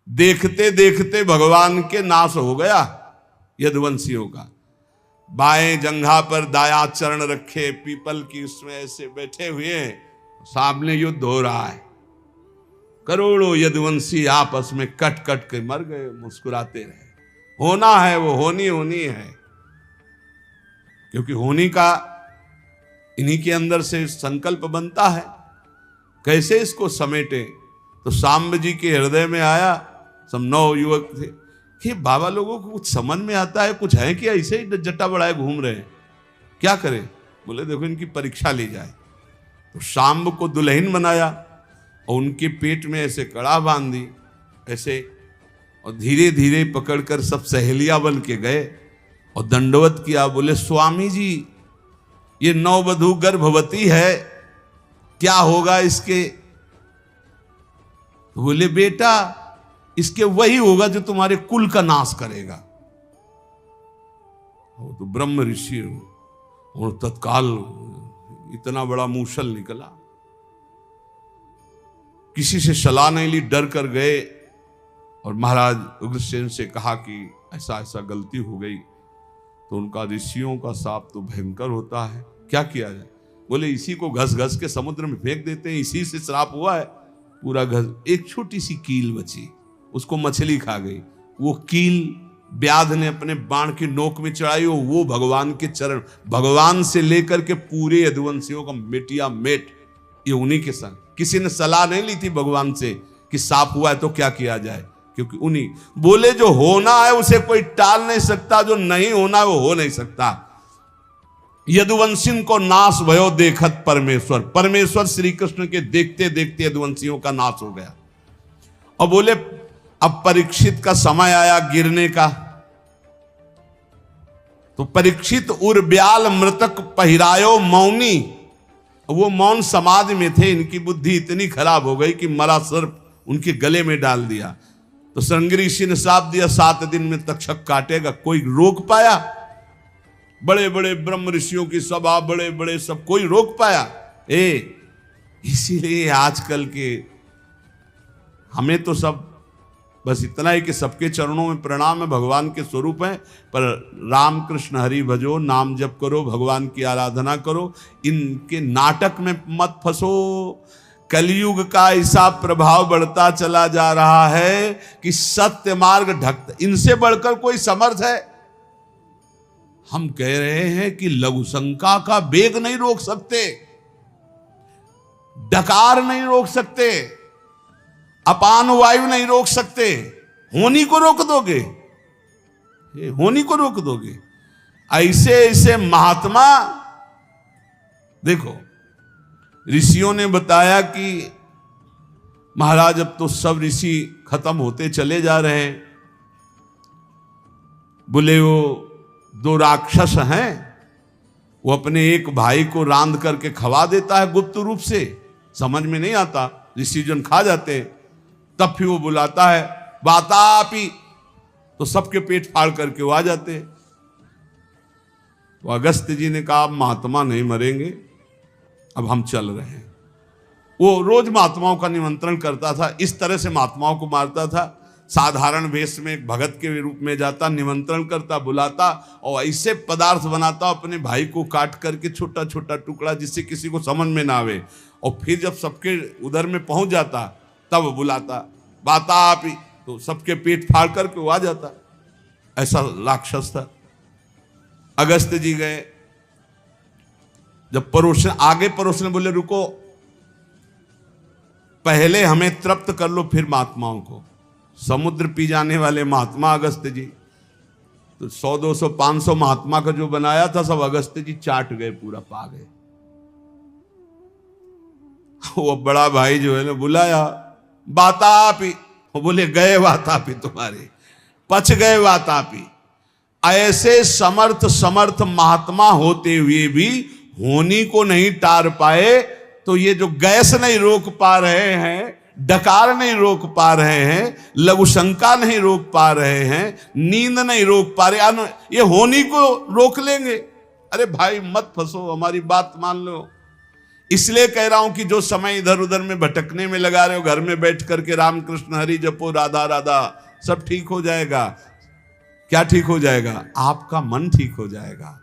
देखते देखते भगवान के नाश हो गया यदुवंशियों का। बाएं जंघा पर दाया चरण रखे पीपल की उसमें ऐसे बैठे हुए, सामने युद्ध हो रहा है। करोड़ों यदुवंशी आपस में कट कट के मर गए, मुस्कुराते रहे। होना है वो होनी होनी है, क्योंकि होनी का इन्हीं के अंदर से संकल्प बनता है। कैसे इसको समेटे? तो सांब जी के हृदय में आया, सब 9 युवक थे कि बाबा लोगों को कुछ समझ में आता है, कुछ है कि ऐसे ही जट्टा बढ़ाए घूम रहे हैं, क्या करें? बोले देखो इनकी परीक्षा ली जाए। तो सांब को दुल्हन बनाया और उनके पेट में ऐसे कड़ा बांध दी ऐसे, और धीरे धीरे पकड़कर सब सहेलियां बन के गए और दंडवत किया। बोले स्वामी जी ये नववधू गर्भवती है, क्या होगा इसके? तो बोले बेटा इसके वही होगा जो तुम्हारे कुल का नाश करेगा। वो तो ब्रह्म ऋषि और तत्काल इतना बड़ा मूसल निकला, किसी से सलाह नहीं ली, डर कर गए और महाराज उग्रसेन से कहा कि ऐसा ऐसा गलती हो गई। तो उनका ऋषियों का शाप तो भयंकर होता है, क्या किया जाए? बोले इसी को घस घस के समुद्र में फेंक देते हैं, इसी से श्राप हुआ है पूरा घस। एक छोटी सी कील बची, उसको मछली खा गई। वो कील व्याध ने अपने बाण की नोक में चढ़ाई और वो भगवान के चरण, भगवान से लेकर के पूरे यदुवंशियों का मेटिया मेट ये उन्हीं के संग। किसी ने सलाह नहीं ली थी भगवान से कि सांप हुआ है तो क्या किया जाए, क्योंकि उन्हीं बोले जो होना है उसे कोई टाल नहीं सकता, जो नहीं होना है वो हो नहीं सकता। यदुवंशिन को नाश भयो देखत परमेश्वर, परमेश्वर श्री कृष्ण के देखते देखते यदुवंशियों का नाश हो गया। और बोले अब परीक्षित का समय आया गिरने का। तो परीक्षित उर्ब्याल मृतक पहिरायो मौनी, वो मौन समाधि में थे, इनकी बुद्धि इतनी खराब हो गई कि मरा सर्प उनके गले में डाल दिया। तो श्रृंगी ऋषि ने श्राप दिया 7 दिन में तक्षक काटेगा। कोई रोक पाया? बड़े बड़े ब्रह्म ऋषियों की सभा, बड़े बड़े सब, कोई रोक पाया? इसीलिए आजकल के हमें तो सब बस इतना ही कि सबके चरणों में प्रणाम है, भगवान के स्वरूप हैं, पर राम कृष्ण हरि भजो, नाम जप करो, भगवान की आराधना करो, इनके नाटक में मत फंसो। कलयुग का ऐसा प्रभाव बढ़ता चला जा रहा है कि सत्य मार्ग ढकता, इनसे बढ़कर कोई समर्थ है? हम कह रहे हैं कि लघु शंका का वेग नहीं रोक सकते, डकार नहीं रोक सकते, अपान वायु नहीं रोक सकते, होनी को रोक दोगे? होनी को रोक दोगे? ऐसे ऐसे महात्मा देखो, ऋषियों ने बताया कि महाराज अब तो सब ऋषि खत्म होते चले जा रहे हैं। बोले वो 2 राक्षस हैं, वो अपने एक भाई को रांध करके खवा देता है गुप्त रूप से, समझ में नहीं आता, ऋषि जन खा जाते। तब फिर वो बुलाता है वातापी, तो सबके पेट फाड़ करके वो आ जाते हैं। तो अगस्त्य जी ने कहा महात्मा नहीं मरेंगे, अब हम चल रहे हैं। वो रोज महात्माओं का निमंत्रण करता था, इस तरह से महात्माओं को मारता था। साधारण वेश में एक भगत के रूप में जाता, निमंत्रण करता, बुलाता और ऐसे पदार्थ बनाता अपने भाई को काट करके छोटा छोटा टुकड़ा, जिससे किसी को समझ में ना आवे। और फिर जब सबके उधर में पहुंच जाता तब बुलाता वातापी, तो सबके पेट फाड़ करके वो आ जाता। ऐसा राक्षस था। अगस्त्य जी गए, जब परोसन आगे परोसने, बोले रुको पहले हमें तृप्त कर लो फिर महात्माओं को। समुद्र पी जाने वाले महात्मा अगस्त्य जी, तो 100 200 500 महात्मा का जो बनाया था सब अगस्त्य जी चाट गए, पूरा पा गए। वो बड़ा भाई जो है ना बुलाया वातापी, वो बोले गए वातापी, तुम्हारे पच गए वातापी। ऐसे समर्थ समर्थ महात्मा होते हुए भी होनी को नहीं टार पाए, तो ये जो गैस नहीं रोक पा रहे हैं, डकार नहीं रोक पा रहे हैं, लघु शंका नहीं रोक पा रहे हैं, नींद नहीं रोक पा रहे, ये होनी को रोक लेंगे? अरे भाई मत फंसो, हमारी बात मान लो। इसलिए कह रहा हूं कि जो समय इधर उधर में भटकने में लगा रहे हो, घर में बैठ करके राम कृष्ण हरि जपो, राधा राधा, सब ठीक हो जाएगा। क्या ठीक हो जाएगा? आपका मन ठीक हो जाएगा,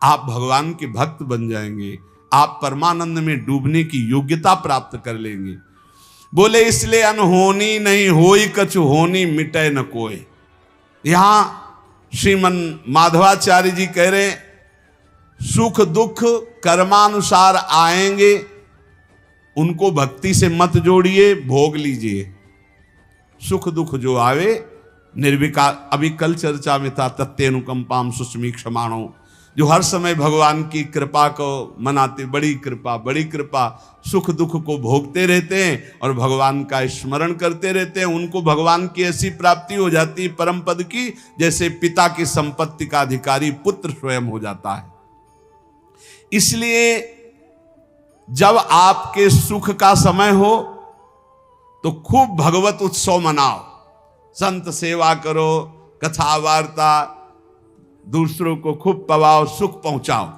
आप भगवान के भक्त बन जाएंगे, आप परमानंद में डूबने की योग्यता प्राप्त कर लेंगे। बोले इसलिए अनहोनी नहीं होई कछु होनी, मिटे न कोई। यहां श्रीमन माधवाचार्य जी कह रहे सुख दुख कर्मानुसार आएंगे, उनको भक्ति से मत जोड़िए, भोग लीजिए। सुख दुख जो आवे निर्विकार, अभी कल चर्चा में था तत्तेनुकंपाम सुस्मी क्षमाणो, जो हर समय भगवान की कृपा को मनाते, बड़ी कृपा बड़ी कृपा, सुख दुख को भोगते रहते हैं और भगवान का स्मरण करते रहते हैं, उनको भगवान की ऐसी प्राप्ति हो जाती है परम पद की, जैसे पिता की संपत्ति का अधिकारी पुत्र स्वयं हो जाता है। इसलिए जब आपके सुख का समय हो तो खूब भगवत उत्सव मनाओ, संत सेवा करो, कथा वार्ता, दूसरों को खूब पवाओ, सुख पहुंचाओ।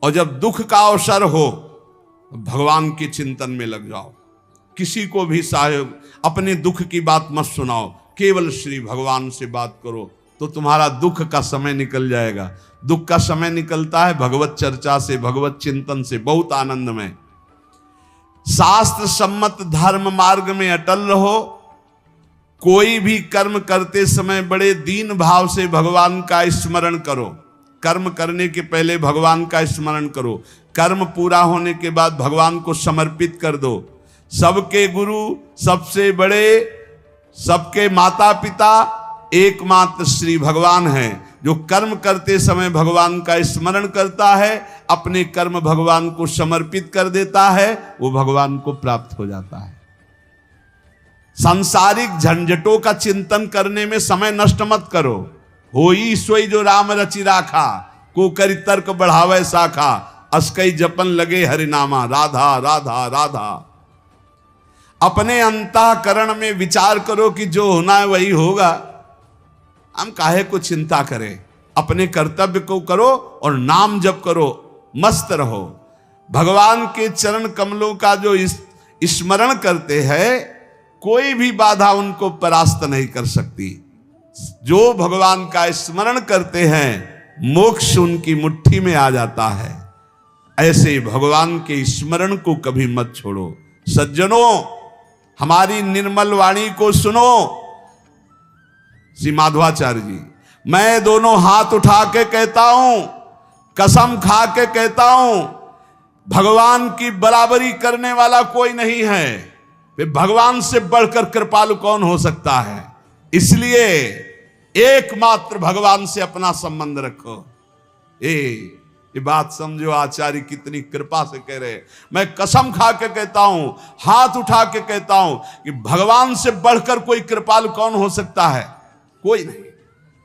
और जब दुख का अवसर हो तो भगवान के चिंतन में लग जाओ। किसी को भी साहेब अपने दुख की बात मत सुनाओ, केवल श्री भगवान से बात करो, तो तुम्हारा दुख का समय निकल जाएगा। दुख का समय निकलता है भगवत चर्चा से, भगवत चिंतन से, बहुत आनंद में। शास्त्र सम्मत धर्म मार्ग में अटल रहो। कोई भी कर्म करते समय बड़े दीन भाव से भगवान का स्मरण करो। कर्म करने के पहले भगवान का स्मरण करो, कर्म पूरा होने के बाद भगवान को समर्पित कर दो। सबके गुरु, सबसे बड़े, सबके माता पिता एकमात्र श्री भगवान हैं। जो कर्म करते समय भगवान का स्मरण करता है, अपने कर्म भगवान को समर्पित कर देता है, वो भगवान को प्राप्त हो जाता है। सांसारिक झंझटों का चिंतन करने में समय नष्ट मत करो। होई सोई जो राम रचि राखा, को करी तर्क बढ़ावे शाखा, अस्कई जपन लगे हरिनामा, राधा राधा राधा। अपने अंतःकरण में विचार करो कि जो होना है वही होगा, हम काहे को चिंता करें। अपने कर्तव्य को करो और नाम जप करो, मस्त रहो। भगवान के चरण कमलों का जो स्मरण करते हैं, कोई भी बाधा उनको परास्त नहीं कर सकती। जो भगवान का स्मरण करते हैं, मोक्ष उनकी मुट्ठी में आ जाता है। ऐसे भगवान के स्मरण को कभी मत छोड़ो। सज्जनों, हमारी निर्मल वाणी को सुनो। श्री माधवाचार्य जी, मैं दोनों हाथ उठा के कहता हूं, कसम खा के कहता हूं, भगवान की बराबरी करने वाला कोई नहीं है। वे भगवान से बढ़कर कृपालु कौन हो सकता है? इसलिए एकमात्र भगवान से अपना संबंध रखो। ये बात समझो, आचार्य कितनी कृपा से कह रहे हैं। मैं कसम खा के कहता हूं, हाथ उठा के कहता हूं कि भगवान से बढ़कर कोई कृपालु कौन हो सकता है? कोई नहीं।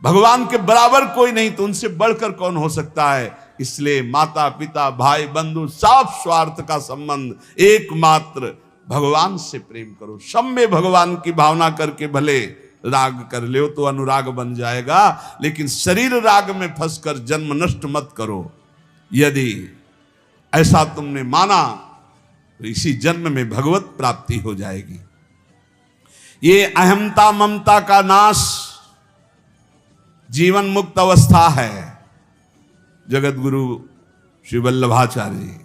भगवान के बराबर कोई नहीं, तो उनसे बढ़कर कौन हो सकता है? इसलिए माता पिता भाई बंधु साफ स्वार्थ का संबंध, एकमात्र भगवान से प्रेम करो। सब में भगवान की भावना करके भले राग कर ले तो अनुराग बन जाएगा, लेकिन शरीर राग में फंसकर जन्म नष्ट मत करो। यदि ऐसा तुमने माना तो इसी जन्म में भगवत प्राप्ति हो जाएगी। ये अहमता ममता का नाश जीवन मुक्त अवस्था है। जगत गुरु श्री वल्लभाचार्य जी,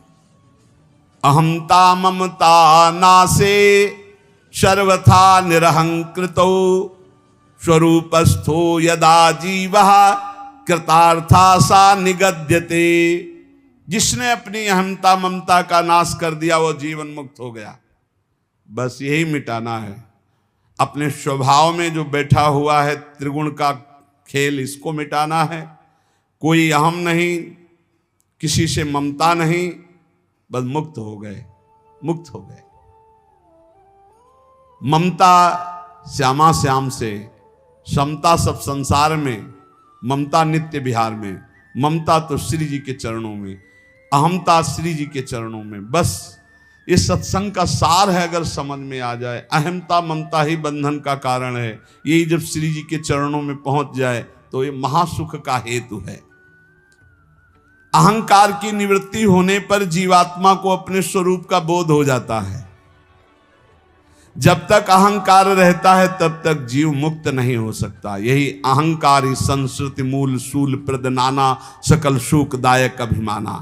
अहमता ममता नासे सर्वथा निरहंकृतो स्वरूपस्थो यदा जीवः कृतार्था सा निगद्यते। जिसने अपनी अहमता ममता का नाश कर दिया वो जीवन मुक्त हो गया। बस यही मिटाना है। अपने स्वभाव में जो बैठा हुआ है त्रिगुण का खेल, इसको मिटाना है। कोई अहम नहीं, किसी से ममता नहीं, बस मुक्त हो गए, मुक्त हो गए। ममता श्यामा श्याम से, समता सब संसार में, ममता नित्य विहार में, ममता तो श्री जी के चरणों में, अहमता श्री जी के चरणों में। बस ये सत्संग का सार है। अगर समझ में आ जाए, अहमता ममता ही बंधन का कारण है। यही जब श्री जी के चरणों में पहुंच जाए तो ये महासुख का हेतु है। अहंकार की निवृत्ति होने पर जीवात्मा को अपने स्वरूप का बोध हो जाता है। जब तक अहंकार रहता है तब तक जीव मुक्त नहीं हो सकता। यही अहंकार ही संस्कृति मूल शूल प्रद नाना सकल सुखदायक अभिमाना।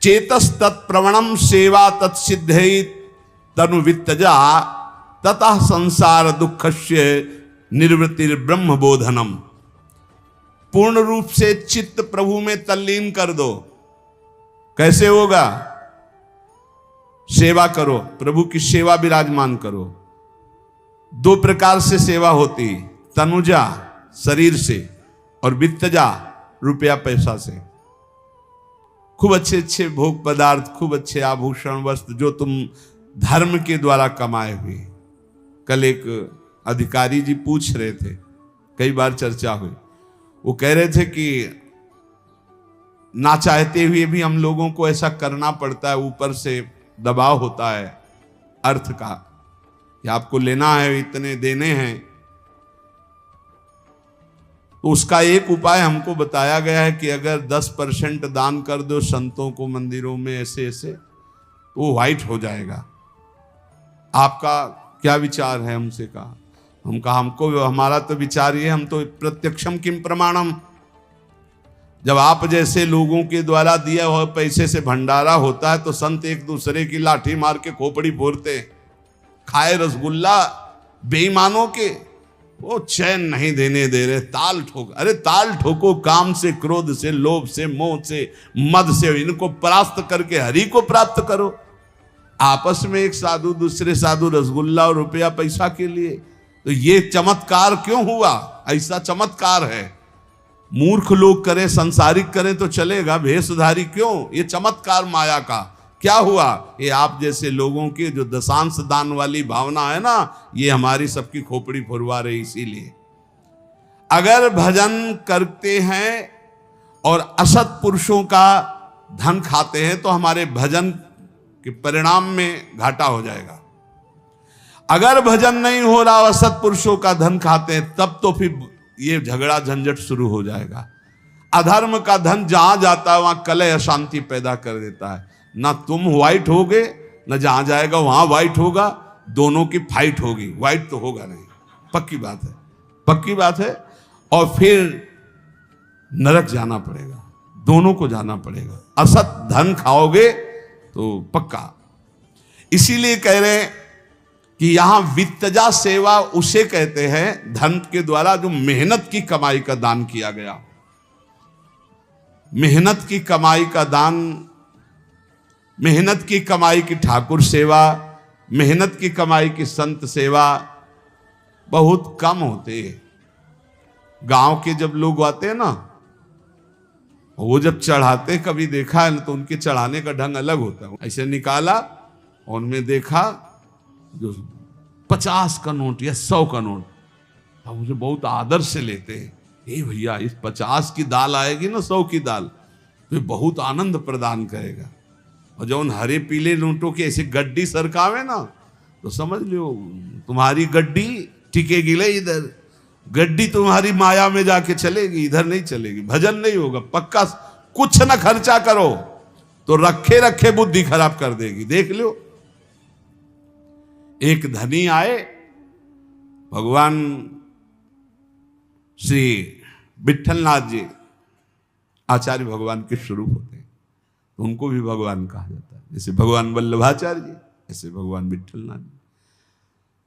चेतस तत्प्रवणम सेवा तत्सिद्धि तनु वित्तजा ततः संसार दुखस्य निर्वृत्तिर ब्रह्म बोधनम। पूर्ण रूप से चित्त प्रभु में तल्लीन कर दो। कैसे होगा? सेवा करो, प्रभु की सेवा विराजमान करो। दो प्रकार से सेवा होती, तनुजा शरीर से और वित्तजा रुपया पैसा से। खूब अच्छे अच्छे भोग पदार्थ, खूब अच्छे आभूषण वस्त्र जो तुम धर्म के द्वारा कमाए हुए। कल एक अधिकारी जी पूछ रहे थे, कई बार चर्चा हुई, वो कह रहे थे कि ना चाहते हुए भी हम लोगों को ऐसा करना पड़ता है, ऊपर से दबाव होता है अर्थ का कि आपको लेना है, इतने देने हैं। तो उसका एक उपाय हमको बताया गया है कि अगर 10% दान कर दो संतों को मंदिरों में ऐसे ऐसे, तो वो व्हाइट हो जाएगा। आपका क्या विचार है? हमसे कहा, हम कहा हमको हमारा तो विचार ये, हम तो प्रत्यक्षम किम प्रमाणम। जब आप जैसे लोगों के द्वारा दिया हुआ पैसे से भंडारा होता है तो संत एक दूसरे की लाठी मार के खोपड़ी फोड़ते, खाए रसगुल्ला बेईमानों के, वो चैन नहीं देने दे रहे, ताल ठोक। अरे ताल ठोको, काम से, क्रोध से, लोभ से, मोह से, मद से, इनको परास्त करके हरि को प्राप्त करो। आपस में एक साधु दूसरे साधु रसगुल्ला और रुपया पैसा के लिए, तो ये चमत्कार क्यों हुआ? ऐसा चमत्कार है। मूर्ख लोग करें, संसारिक करें तो चलेगा, भेषधारी क्यों? ये चमत्कार माया का क्या हुआ? ये आप जैसे लोगों की जो दशांश दान वाली भावना है ना, ये हमारी सबकी खोपड़ी फुरवा रही। इसीलिए अगर भजन करते हैं और असत पुरुषों का धन खाते हैं तो हमारे भजन के परिणाम में घाटा हो जाएगा। अगर भजन नहीं हो रहा, असत पुरुषों का धन खाते हैं, तब तो फिर ये झगड़ा झंझट शुरू हो जाएगा। अधर्म का धन जहां जाता है वहां कलह अशांति पैदा कर देता है। ना तुम व्हाइट होगे, ना जहां जाएगा वहां व्हाइट होगा, दोनों की फाइट होगी। व्हाइट तो होगा नहीं, पक्की बात है, पक्की बात है। और फिर नरक जाना पड़ेगा, दोनों को जाना पड़ेगा। असत धन खाओगे तो पक्का। इसीलिए कह रहे हैं कि यहां वित्तजा सेवा उसे कहते हैं धन के द्वारा जो मेहनत की कमाई का दान किया गया। मेहनत की कमाई का दान, मेहनत की कमाई की ठाकुर सेवा, मेहनत की कमाई की संत सेवा बहुत कम होते हैं। गांव के जब लोग आते हैं ना, वो जब चढ़ाते, कभी देखा है ना, तो उनके चढ़ाने का ढंग अलग होता है। ऐसे निकाला और उनमें देखा जो 50 का नोट या 100 का नोट, अब मुझे बहुत आदर से लेते हैं। ए भैया, इस 50 की दाल आएगी ना 100 की दाल, तो ये बहुत आनंद प्रदान करेगा। और जब उन हरे पीले नोटों की ऐसी गड्डी सरकावे ना, तो समझ लो तुम्हारी गड्डी टिकेगी ले, इधर गड्डी तुम्हारी माया में जाके चलेगी, इधर नहीं चलेगी। भजन नहीं होगा पक्का। कुछ ना खर्चा करो तो रखे रखे बुद्धि खराब कर देगी। देख लो, एक धनी आए, भगवान श्री विठलनाथ जी आचार्य भगवान के स्वरूप होते हैं, तो उनको भी भगवान कहा जाता है। जैसे भगवान वल्लभाचार्य जी, ऐसे भगवान विठलनाथ जी।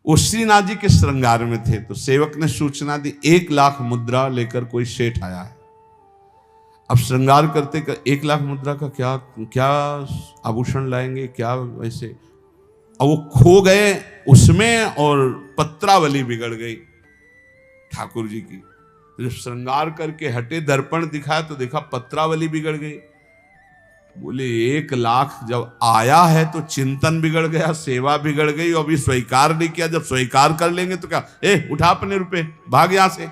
वो श्रीनाथ जी के श्रृंगार में थे, तो सेवक ने सूचना दी 1 लाख मुद्रा लेकर कोई सेठ आया है। अब श्रृंगार करते कर 1 लाख मुद्रा का क्या क्या आभूषण लाएंगे, क्या वैसे। और वो खो गए उसमें और पत्रावली बिगड़ गई ठाकुर जी की। तो जब श्रृंगार करके हटे, दर्पण दिखाया तो देखा पत्रावली बिगड़ गई। बोले 1 लाख जब आया है तो चिंतन बिगड़ गया, सेवा बिगड़ गई, और अभी स्वीकार नहीं किया। जब स्वीकार कर लेंगे तो क्या, उठा अपने रुपए, भाग यहां से,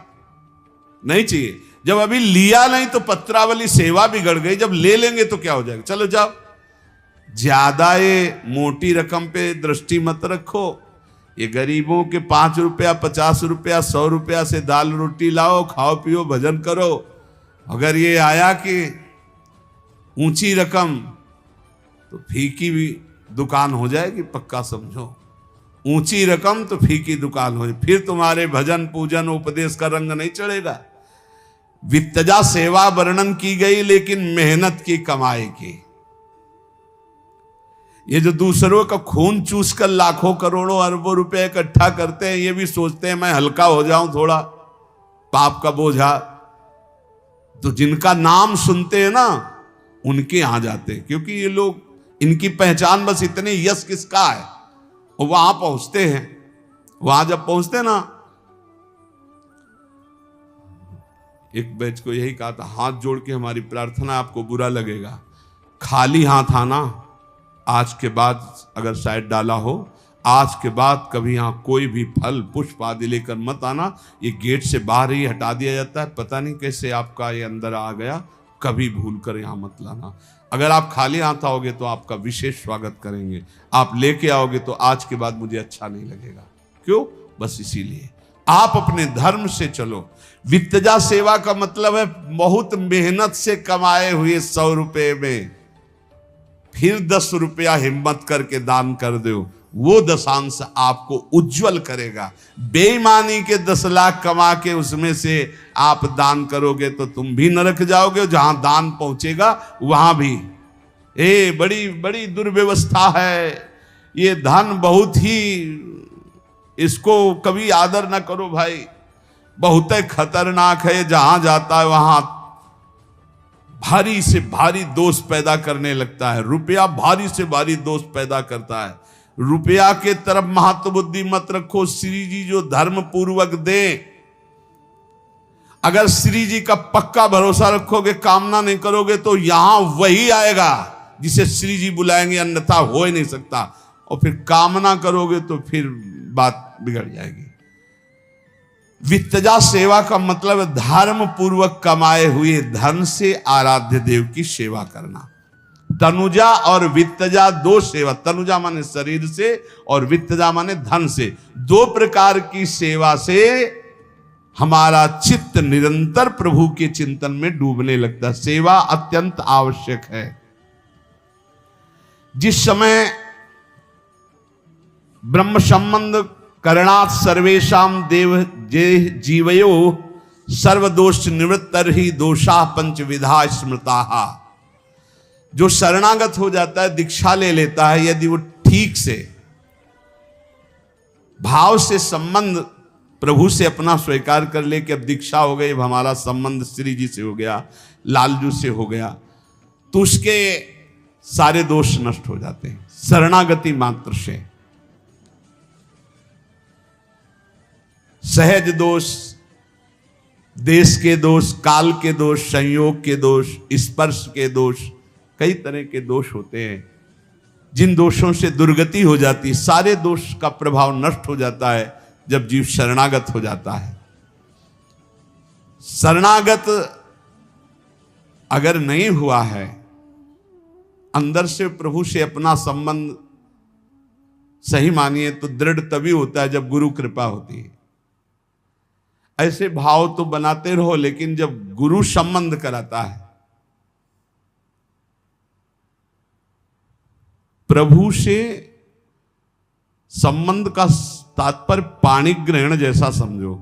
नहीं चाहिए। जब अभी लिया नहीं तो पत्रावली, सेवा बिगड़ गई। जब ले लेंगे तो क्या हो जाएगा, चलो जाओ। ज्यादा ये मोटी रकम पे दृष्टि मत रखो। ये गरीबों के 5 रुपया, 50 रुपया, 100 रुपया से दाल रोटी लाओ, खाओ पियो, भजन करो। अगर ये आया कि ऊंची रकम, तो फीकी भी दुकान हो जाएगी, पक्का समझो। ऊंची रकम तो फीकी दुकान हो जाए, फिर तुम्हारे भजन पूजन उपदेश का रंग नहीं चढ़ेगा। वित्तजा सेवा वर्णन की गई, लेकिन मेहनत की कमाई की। ये जो दूसरों का खून चूस कर लाखों करोड़ों अरबों रुपए इकट्ठा करते हैं, ये भी सोचते हैं मैं हल्का हो जाऊं थोड़ा पाप का बोझा, तो जिनका नाम सुनते हैं ना उनके यहां जाते हैं, क्योंकि ये लोग, इनकी पहचान बस इतने यश किसका है, और वहां पहुंचते हैं। वहां जब पहुंचते ना, एक बैच को यही कहा था, हाथ जोड़ के हमारी प्रार्थना, आपको बुरा लगेगा, खाली हाथ आना, आज के बाद अगर शायद डाला हो, आज के बाद कभी यहां कोई भी फल पुष्प आदि लेकर मत आना, ये गेट से बाहर ही हटा दिया जाता है, पता नहीं कैसे आपका ये अंदर आ गया, कभी भूल कर यहां मत लाना। अगर आप खाली हाथ आओगे तो आपका विशेष स्वागत करेंगे, आप लेके आओगे तो आज के बाद मुझे अच्छा नहीं लगेगा। क्यों? बस इसीलिए आप अपने धर्म से चलो। वित्तजा सेवा का मतलब है बहुत मेहनत से कमाए हुए 100 रुपए में फिर 10 रुपया हिम्मत करके दान कर दो, वो दशांश आपको उज्जवल करेगा। बेईमानी के 10 लाख कमा के उसमें से आप दान करोगे तो तुम भी नरक जाओगे, जहां दान पहुंचेगा वहां भी। बड़ी बड़ी दुर्व्यवस्था है ये धन, बहुत ही, इसको कभी आदर ना करो भाई, बहुत खतरनाक है। जहां जाता है वहां भारी से भारी दोष पैदा करने लगता है। रुपया भारी से भारी दोष पैदा करता है। रुपया के तरफ महत्व बुद्धि मत रखो। श्री जी जो धर्म पूर्वक दे, अगर श्री जी का पक्का भरोसा रखोगे, कामना नहीं करोगे, तो यहां वही आएगा जिसे श्री जी बुलाएंगे, अन्यथा हो ही नहीं सकता। और फिर कामना करोगे तो फिर बात बिगड़ जाएगी। वित्तजा सेवा का मतलब धर्म पूर्वक कमाए हुए धन से आराध्य देव की सेवा करना। तनुजा और वित्तजा दो सेवा, तनुजा माने शरीर से और वित्तजा माने धन से, दो प्रकार की सेवा से हमारा चित्त निरंतर प्रभु के चिंतन में डूबने लगता है। सेवा अत्यंत आवश्यक है। जिस समय ब्रह्म संबंध करणात् सर्वेशाम देव जे जीवयो सर्वदोष निवृत्तर ही दोषा पंचविधा स्मृता। जो शरणागत हो जाता है, दीक्षा ले लेता है, यदि वो ठीक से भाव से संबंध प्रभु से अपना स्वीकार कर ले कि अब दीक्षा हो गई, अब हमारा संबंध श्री जी से हो गया, लालजू से हो गया, तो उसके सारे दोष नष्ट हो जाते हैं शरणागति मात्र से। सहज दोष, देश के दोष, काल के दोष, संयोग के दोष, स्पर्श के दोष, कई तरह के दोष होते हैं जिन दोषों से दुर्गति हो जाती है। सारे दोष का प्रभाव नष्ट हो जाता है जब जीव शरणागत हो जाता है। शरणागत अगर नहीं हुआ है, अंदर से प्रभु से अपना संबंध सही मानिए तो दृढ़ तभी होता है जब गुरु कृपा होती है। ऐसे भाव तो बनाते रहो, लेकिन जब गुरु संबंध कराता है, प्रभु से संबंध का तात्पर्य पाणी ग्रहण जैसा समझो।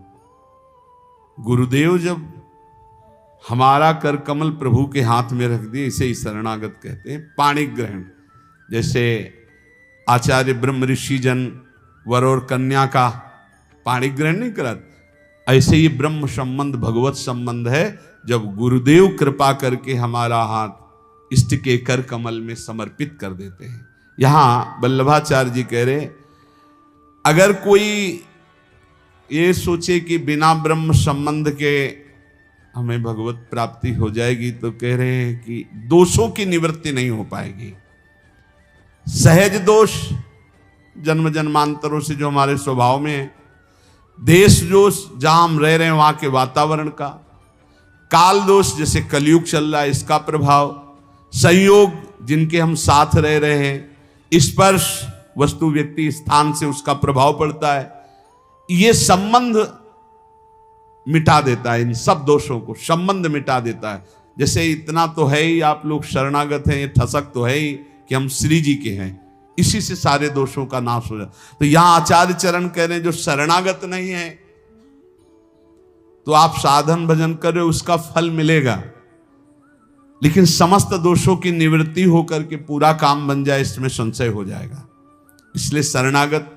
गुरुदेव जब हमारा कर कमल प्रभु के हाथ में रख दिए, इसे ही शरणागत कहते हैं। पाणी ग्रहण, जैसे आचार्य ब्रह्म ऋषि जन वर और कन्या का पाणी ग्रहण नहीं कराते, ऐसे ही ब्रह्म संबंध भगवत संबंध है। जब गुरुदेव कृपा करके हमारा हाथ इष्ट के कर कमल में समर्पित कर देते हैं। यहां वल्लभाचार्य जी कह रहे, अगर कोई ये सोचे कि बिना ब्रह्म संबंध के हमें भगवत प्राप्ति हो जाएगी, तो कह रहे हैं कि दोषों की निवृत्ति नहीं हो पाएगी। सहज दोष जन्म जन्मांतरों से जो हमारे स्वभाव में है, देश दोष जहां हम रह रहे हैं वहां के वातावरण का, काल दोष जैसे कलयुग चल रहा है इसका प्रभाव, संयोग जिनके हम साथ रह रहे हैं, स्पर्श वस्तु व्यक्ति स्थान से उसका प्रभाव पड़ता है। ये संबंध मिटा देता है, इन सब दोषों को संबंध मिटा देता है। जैसे इतना तो है ही, आप लोग शरणागत हैं, ये ठसक तो है ही कि हम श्री जी के हैं, इसी से सारे दोषों का नाश हो जाता। तो यहां आचार्य चरण कह रहे हैं जो शरणागत नहीं है तो आप साधन भजन करें, उसका फल मिलेगा, लेकिन समस्त दोषों की निवृत्ति होकर के पूरा काम बन जाए, इसमें संशय हो जाएगा। इसलिए शरणागत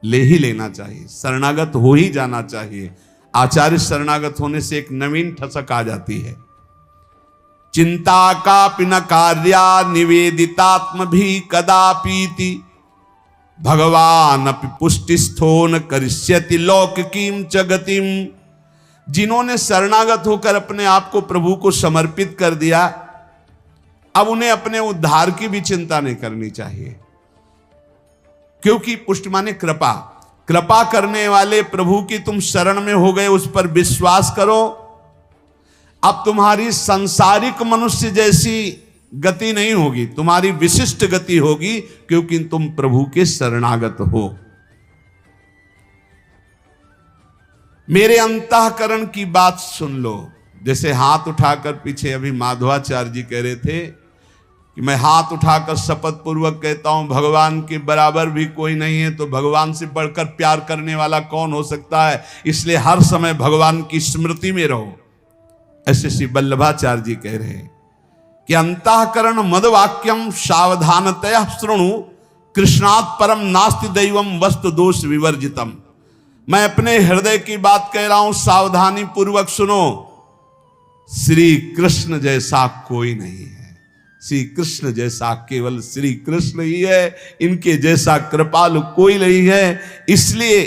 ले ही लेना चाहिए, शरणागत हो ही जाना चाहिए। आचार्य शरणागत होने से एक नवीन ठसक आ जाती है। चिंता का पिन कार्या निवेदितात्म भी कदापीति भगवान अपि पुष्टिस्थो न करिष्यति लौकिकीम च गतिम। जिन्होंने शरणागत होकर अपने आप को प्रभु को समर्पित कर दिया, अब उन्हें अपने उद्धार की भी चिंता नहीं करनी चाहिए, क्योंकि पुष्ट माने कृपा, कृपा करने वाले प्रभु की तुम शरण में हो गए, उस पर विश्वास करो। अब तुम्हारी सांसारिक मनुष्य जैसी गति नहीं होगी, तुम्हारी विशिष्ट गति होगी, क्योंकि तुम प्रभु के शरणागत हो। मेरे अंतःकरण की बात सुन लो। जैसे हाथ उठाकर, पीछे अभी माधवाचार्य जी कह रहे थे कि मैं हाथ उठाकर शपथ पूर्वक कहता हूं भगवान के बराबर भी कोई नहीं है, तो भगवान से बढ़कर प्यार करने वाला कौन हो सकता है, इसलिए हर समय भगवान की स्मृति में रहो। ऐसे श्री वल्लभाचार्य जी कह रहे हैं कि अंतःकरण मदवाक्यम सावधानतया शृणु कृष्णात् परम नास्ति दैवम वस्तु दोष विवर्जितम। मैं अपने हृदय की बात कह रहा हूं, सावधानी पूर्वक सुनो। श्री कृष्ण जैसा कोई नहीं है, श्री कृष्ण जैसा केवल श्री कृष्ण ही है, इनके जैसा कृपालु कोई नहीं है, इसलिए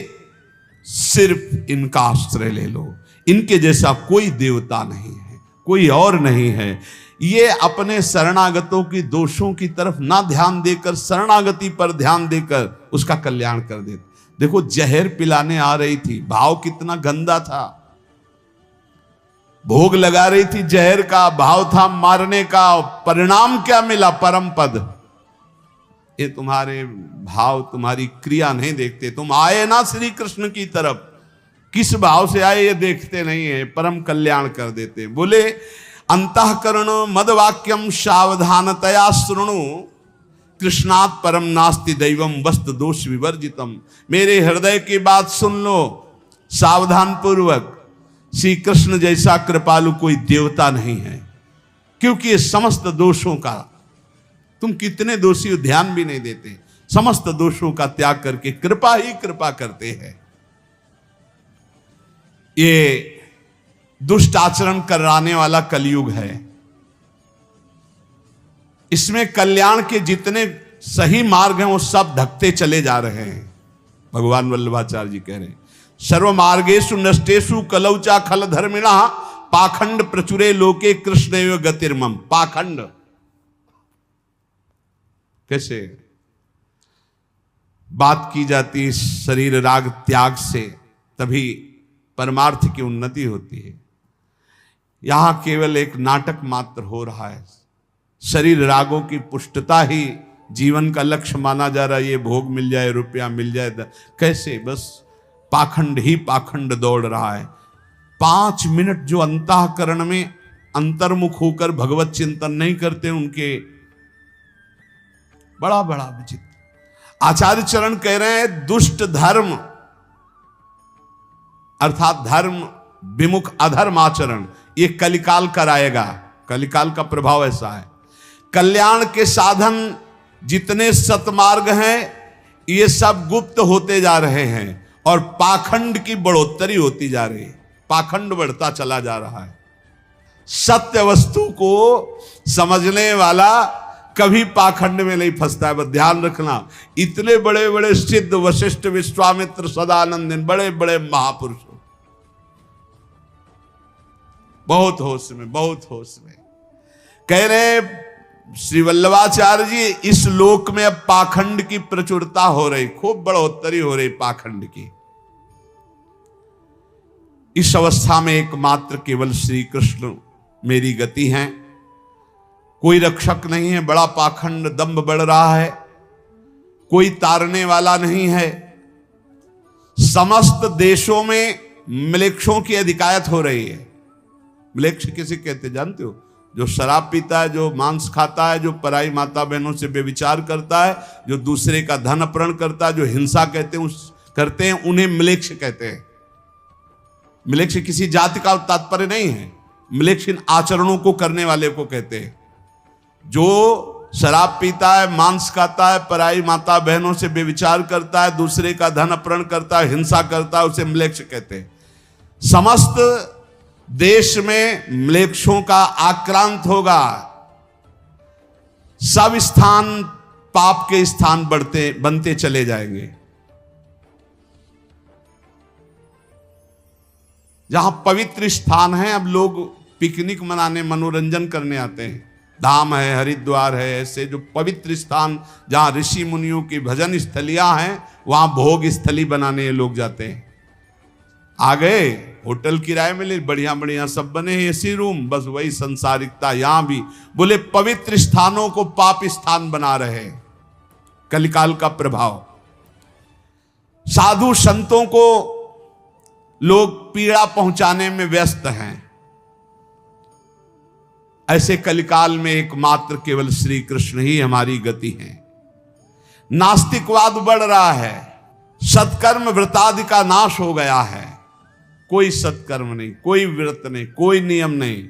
सिर्फ इनका आश्रय ले लो। इनके जैसा कोई देवता नहीं है, कोई और नहीं है। ये अपने शरणागतों की दोषों की तरफ ना ध्यान देकर शरणागति पर ध्यान देकर उसका कल्याण कर देते। देखो जहर पिलाने आ रही थी, भाव कितना गंदा था, भोग लगा रही थी जहर का, भाव था मारने का, परिणाम क्या मिला, परम पद। ये तुम्हारे भाव, तुम्हारी क्रिया नहीं देखते। तुम आए ना श्री कृष्ण की तरफ, किस भाव से आए ये देखते नहीं है, परम कल्याण कर देते। बोले अंतःकरण मदवाक्यम सावधानतया शृणु कृष्णात् परम नास्ति दैवम वस्तु दोष विवर्जितम। मेरे हृदय की बात सुन लो सावधान पूर्वक, श्री कृष्ण जैसा कृपालु कोई देवता नहीं है, क्योंकि ये समस्त दोषों का, तुम कितने दोषी हो ध्यान भी नहीं देते, समस्त दोषों का त्याग करके कृपा ही कृपा करते हैं। ये दुष्ट आचरण कराने वाला कलयुग है, इसमें कल्याण के जितने सही मार्ग हैं वो सब धकते चले जा रहे हैं। भगवान वल्लभाचार्य जी कह रहे हैं सर्व मार्गेषु नष्टेषु कलौचा खल धर्मिणा पाखंड प्रचुरे लोके कृष्णैव गतिर्मम। पाखंड कैसे बात की जाती है, शरीर राग त्याग से तभी परमार्थ की उन्नति होती है। यहां केवल एक नाटक मात्र हो रहा है, शरीर रागों की पुष्टता ही जीवन का लक्ष्य माना जा रहा है। ये भोग मिल जाए, रुपया मिल जाए, कैसे बस पाखंड ही पाखंड दौड़ रहा है। 5 मिनट जो अंतःकरण में अंतर्मुख होकर भगवत चिंतन नहीं करते, उनके बड़ा बड़ा विचित्र। आचार्य चरण कह रहे हैं दुष्ट धर्म अर्थात धर्म विमुख अधर्म आचरण ये कलिकाल कराएगा। कलिकाल का प्रभाव ऐसा है, कल्याण के साधन जितने सतमार्ग हैं ये सब गुप्त होते जा रहे हैं और पाखंड की बढ़ोतरी होती जा रही है, पाखंड बढ़ता चला जा रहा है। सत्य वस्तु को समझने वाला कभी पाखंड में नहीं फंसता है। बस ध्यान रखना, इतने बड़े बड़े सिद्ध वशिष्ठ विश्वामित्र सदानंद बड़े बड़े महापुरुष बहुत होश में, बहुत होश में कह रहे श्री वल्लभाचार्य जी, इस लोक में अब पाखंड की प्रचुरता हो रही, खूब बढ़ोतरी हो रही पाखंड की। इस अवस्था में एकमात्र केवल श्री कृष्ण मेरी गति है, कोई रक्षक नहीं है। बड़ा पाखंड दंभ बढ़ रहा है, कोई तारने वाला नहीं है। समस्त देशों में म्लेच्छों की अधिकायत हो रही है। म्लेच्छ किसे कहते जानते हो? जो शराब पीता है, जो मांस खाता है, जो पराई माता बहनों से व्यभिचार करता है, जो दूसरे का धन अपहरण करता है, जो हिंसा करते हैं, उन्हें म्लेच्छ कहते हैं। म्लेच्छ किसी जाति का तात्पर्य नहीं है, म्लेच्छ इन आचरणों को करने वाले को कहते हैं। जो शराब पीता है, मांस खाता है, पराई माता बहनों से व्यभिचार करता है, दूसरे का धन अपहरण करता है, हिंसा करता है, उसे म्लेच्छ कहते हैं। समस्त देश में म्लेच्छों का आक्रांत होगा। सब स्थान पाप के स्थान बनते चले जाएंगे। जहां पवित्र स्थान है, अब लोग पिकनिक मनाने, मनोरंजन करने आते हैं। धाम है, हरिद्वार है, ऐसे जो पवित्र स्थान जहां ऋषि मुनियों की भजन स्थलियां हैं, वहां भोग स्थली बनाने ये लोग जाते हैं। आ गए, होटल किराए में ले, बढ़िया बढ़िया सब बने हैं, एसी रूम, बस वही संसारिकता। यहां भी बोले पवित्र स्थानों को पाप स्थान बना रहे हैं। कलिकाल का प्रभाव। साधु संतों को लोग पीड़ा पहुंचाने में व्यस्त हैं। ऐसे कलिकाल में एकमात्र केवल श्री कृष्ण ही हमारी गति है। नास्तिकवाद बढ़ रहा है, सत्कर्म व्रतादि का नाश हो गया है। कोई सत्कर्म नहीं, कोई व्रत नहीं, कोई नियम नहीं।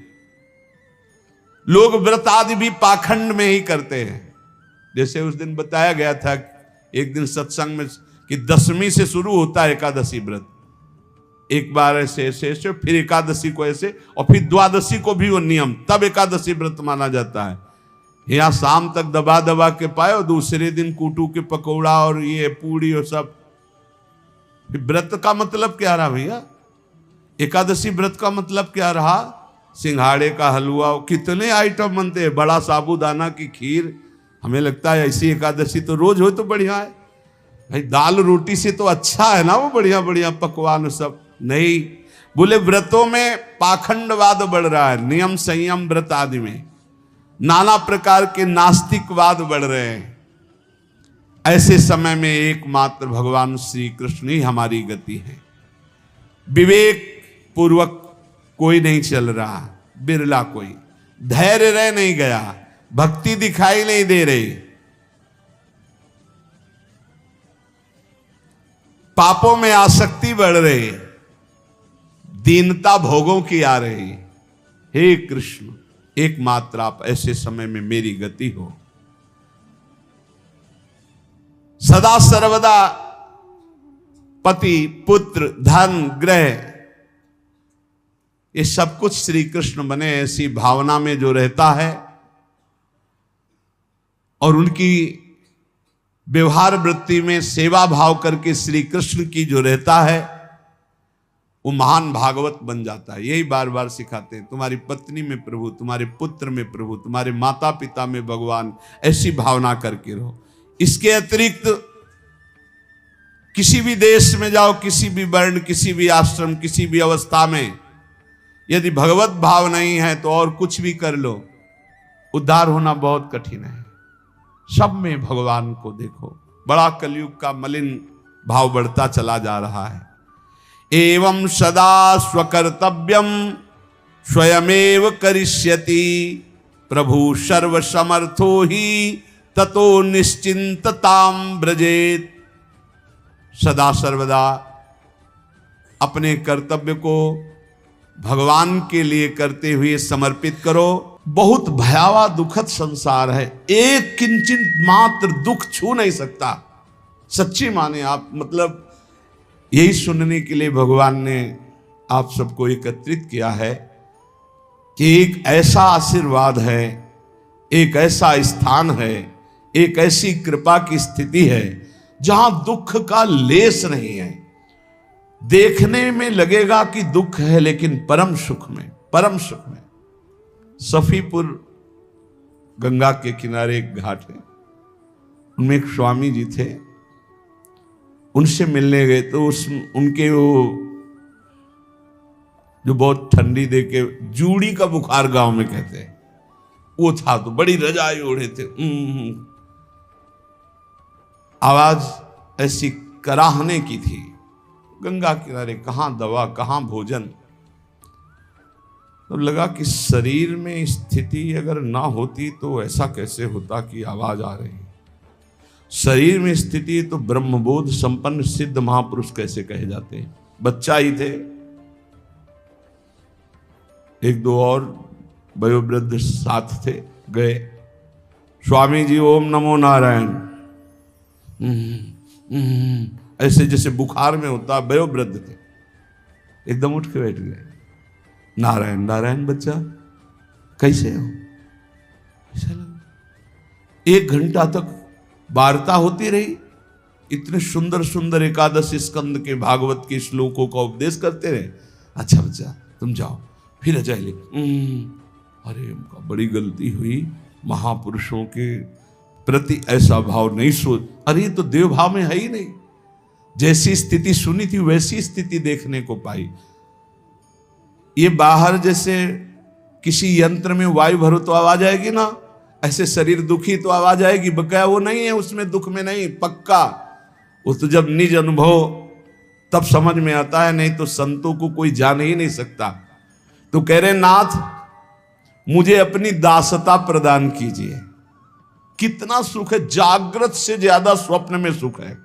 लोग व्रत आदि भी पाखंड में ही करते हैं। जैसे उस दिन बताया गया था एक दिन सत्संग में कि 10वीं से शुरू होता है एकादशी व्रत। एक बार ऐसे ऐसे ऐसे, फिर एकादशी को ऐसे, और फिर द्वादशी को भी वो नियम, तब एकादशी व्रत माना जाता है। यहाँ शाम तक दबा दबा के पाए और दूसरे दिन कूटू के पकौड़ा और ये पूड़ी और सब। व्रत का मतलब क्या रहा भैया? एकादशी व्रत का मतलब क्या रहा? सिंघाड़े का हलवा, कितने आइटम बनते हैं, बड़ा साबूदाना की खीर। हमें लगता है ऐसी एकादशी तो रोज हो तो बढ़िया है भाई। दाल रोटी से तो अच्छा है ना वो बढ़िया बढ़िया पकवान सब। नहीं, बोले व्रतों में पाखंडवाद बढ़ रहा है। नियम संयम व्रत आदि में नाना प्रकार के नास्तिकवाद बढ़ रहे हैं। ऐसे समय में एकमात्र भगवान श्री कृष्ण ही हमारी गति है। विवेक पूर्वक कोई नहीं चल रहा, बिरला कोई। धैर्य रह नहीं गया, भक्ति दिखाई नहीं दे रही। पापों में आसक्ति बढ़ रही, दीनता भोगों की आ रही। हे कृष्ण, एकमात्र आप ऐसे समय में मेरी गति हो। सदा सर्वदा पति पुत्र धन ग्रह ये सब कुछ श्री कृष्ण बने, ऐसी भावना में जो रहता है और उनकी व्यवहार वृत्ति में सेवा भाव करके श्री कृष्ण की जो रहता है, वो महान भागवत बन जाता है। यही बार बार सिखाते हैं, तुम्हारी पत्नी में प्रभु, तुम्हारे पुत्र में प्रभु, तुम्हारे माता पिता में भगवान, ऐसी भावना करके रहो। इसके अतिरिक्त किसी भी देश में जाओ, किसी भी वर्ण, किसी भी आश्रम, किसी भी अवस्था में यदि भगवत भाव नहीं है तो और कुछ भी कर लो, उद्धार होना बहुत कठिन है। सब में भगवान को देखो। बड़ा कलयुग का मलिन भाव बढ़ता चला जा रहा है। एवं सदा स्वकर्तव्यम स्वयमेव करिष्यति प्रभु सर्वसमर्थो ही ततो निश्चिंतताम ब्रजेत। सदा सर्वदा अपने कर्तव्य को भगवान के लिए करते हुए समर्पित करो। बहुत भयावह दुखद संसार है, एक किंचित मात्र दुख छू नहीं सकता। सच्ची माने आप, मतलब यही सुनने के लिए भगवान ने आप सबको एकत्रित किया है कि एक ऐसा आशीर्वाद है, एक ऐसा स्थान है, एक ऐसी कृपा की स्थिति है जहां दुख का लेस नहीं है। देखने में लगेगा कि दुख है, लेकिन परम सुख में, परम सुख में। सफीपुर गंगा के किनारे एक घाट है, उनमें एक स्वामी जी थे। उनसे मिलने गए तो उनके वो जो बहुत ठंडी दे के जूड़ी का बुखार गांव में कहते हैं, वो था। तो बड़ी रजाई ओढ़े थे, आवाज ऐसी कराहने की थी, गंगा किनारे, कहाँ दवा कहाँ भोजन। तो लगा कि शरीर में स्थिति अगर ना होती तो ऐसा कैसे होता कि आवाज आ रही। शरीर में स्थिति तो ब्रह्मबोध संपन्न सिद्ध महापुरुष कैसे कहे जाते हैं। बच्चा ही थे, एक दो और वयोवृद्ध साथ थे, गए, स्वामी जी ओम नमो नारायण, ऐसे जैसे बुखार में होता। वयोवृद्ध थे, एकदम उठ के बैठ गए। नारायण नारायण बच्चा कैसे हो? ऐसा लगा। 1 घंटा तक वार्ता होती रही। इतने सुंदर सुंदर एकादश स्कंद के भागवत के श्लोकों का उपदेश करते रहे। अच्छा बच्चा तुम जाओ, फिर अजय ले। अरे उनका बड़ी गलती हुई, महापुरुषों के प्रति ऐसा भाव नहीं सोच। अरे ये तो देव भाव में है ही नहीं। जैसी स्थिति सुनी थी वैसी स्थिति देखने को पाई। ये बाहर जैसे किसी यंत्र में वायु भरो तो आवाज आएगी ना, ऐसे शरीर दुखी तो आवाज आएगी। बकाया वो नहीं है, उसमें दुख में नहीं, पक्का। वो तो जब निज अनुभव तब समझ में आता है, नहीं तो संतों को कोई जान ही नहीं सकता। तो कह रहे नाथ मुझे अपनी दासता प्रदान कीजिए। कितना सुख है, जागृत से ज्यादा स्वप्न में सुख है।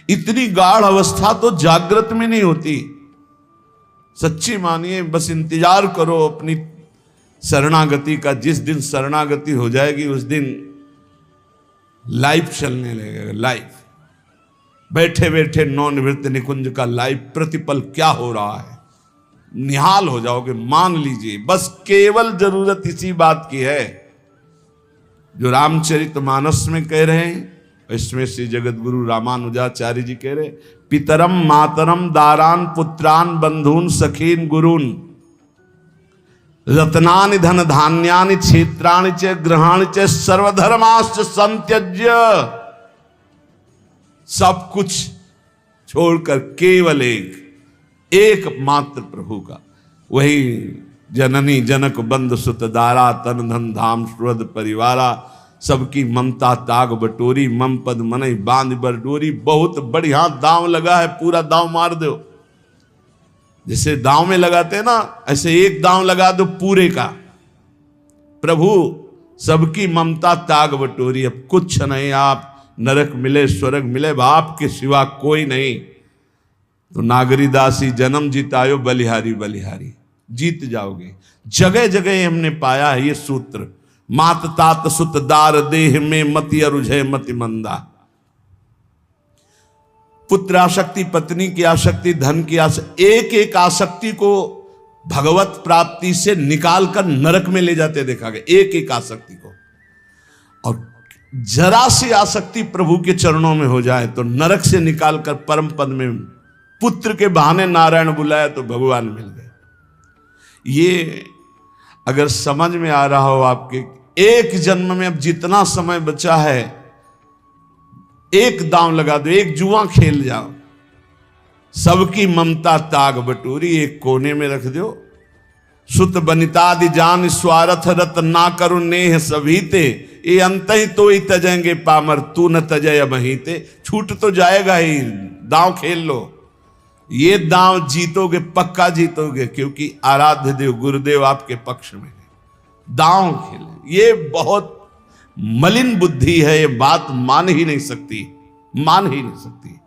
इतनी गाढ़ अवस्था तो जागृत में नहीं होती। सच्ची मानिए, बस इंतजार करो अपनी शरणागति का। जिस दिन शरणागति हो जाएगी उस दिन लाइफ चलने लगेगा। लाइफ बैठे बैठे नौनिवृत्त निकुंज का लाइफ प्रतिपल क्या हो रहा है निहाल हो जाओगे। मान लीजिए, बस केवल जरूरत इसी बात की है जो रामचरितमानस में कह रहे हैं। इसमें श्री जगत गुरु रामानुजाचार्य जी कह रहे, पितरम मातरम दारान पुत्रान बंधून सखीन गुरुन रत्नानि धन धान्यानि क्षेत्राणि च ग्रहाणि च सर्वधर्माश्च संत्यज्य। सब कुछ छोड़कर केवल एक मात्र प्रभु का, वही जननी जनक बंद सुत दारा तन धन धाम सुहृद परिवारा। सबकी ममता ताग बटोरी मम पद मनई बांध बर डोरी। बहुत बढ़िया दांव लगा है, पूरा दांव मार दो। जैसे दांव में लगाते हैं ना, ऐसे एक दांव लगा दो पूरे का। प्रभु सबकी ममता ताग बटोरी, अब कुछ नहीं। आप नरक मिले स्वर्ग मिले, बाप के सिवा कोई नहीं। तो नागरीदासी जन्म जीतायो बलिहारी बलिहारी, जीत जाओगे। जगह जगह हमने पाया है ये सूत्र। मात तात सुत दार देह में मति अरुझे मति मंदा। पुत्र आसक्ति, पत्नी की आसक्ति, धन की आसक्ति, एक एक आसक्ति को भगवत प्राप्ति से निकालकर नरक में ले जाते देखा गया। एक एक आसक्ति को। और जरा सी आसक्ति प्रभु के चरणों में हो जाए तो नरक से निकालकर परम पद में। पुत्र के बहाने नारायण बुलाया तो भगवान मिल गए। ये अगर समझ में आ रहा हो आपके, एक जन्म में अब जितना समय बचा है, एक दांव लगा दो, एक जुआ खेल जाओ। सबकी ममता ताग बटोरी एक कोने में रख दो। सुत बनितादि जान स्वार्थ रत ना करो नेह सभीते। ये अंत ही तो ही तजेंगे पामर तू न तजय महीते। छूट तो जाएगा ही, दांव खेल लो। ये दांव जीतोगे, पक्का जीतोगे, क्योंकि आराध्य देव गुरुदेव आपके पक्ष में है। दांव खेले। ये बहुत मलिन बुद्धि है, ये बात मान ही नहीं सकती, मान ही नहीं सकती।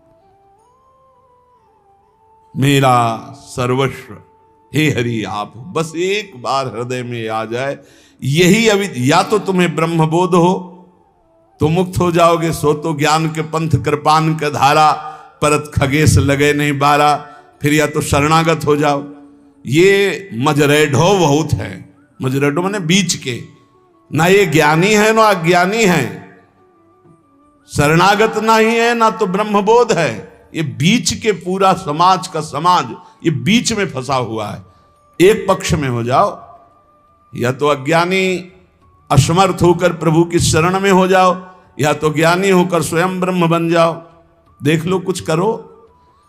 मेरा सर्वस्व हे हरि आप, बस एक बार हृदय में आ जाए यही। अभी या तो तुम्हें ब्रह्मबोध हो तो मुक्त हो जाओगे, सो तो ज्ञान के पंथ कृपान का धारा परत खगेश लगे नहीं बारा। फिर या तो शरणागत हो जाओ। ये मजरेढो बहुत है। मजरेढो माने बीच के, ना ये ज्ञानी है ना अज्ञानी है, शरणागत ना ही है ना तो ब्रह्मबोध है। ये बीच के पूरा समाज का समाज ये बीच में फंसा हुआ है। एक पक्ष में हो जाओ, या तो अज्ञानी असमर्थ होकर प्रभु की शरण में हो जाओ, या तो ज्ञानी होकर स्वयं ब्रह्म बन जाओ। देख लो, कुछ करो।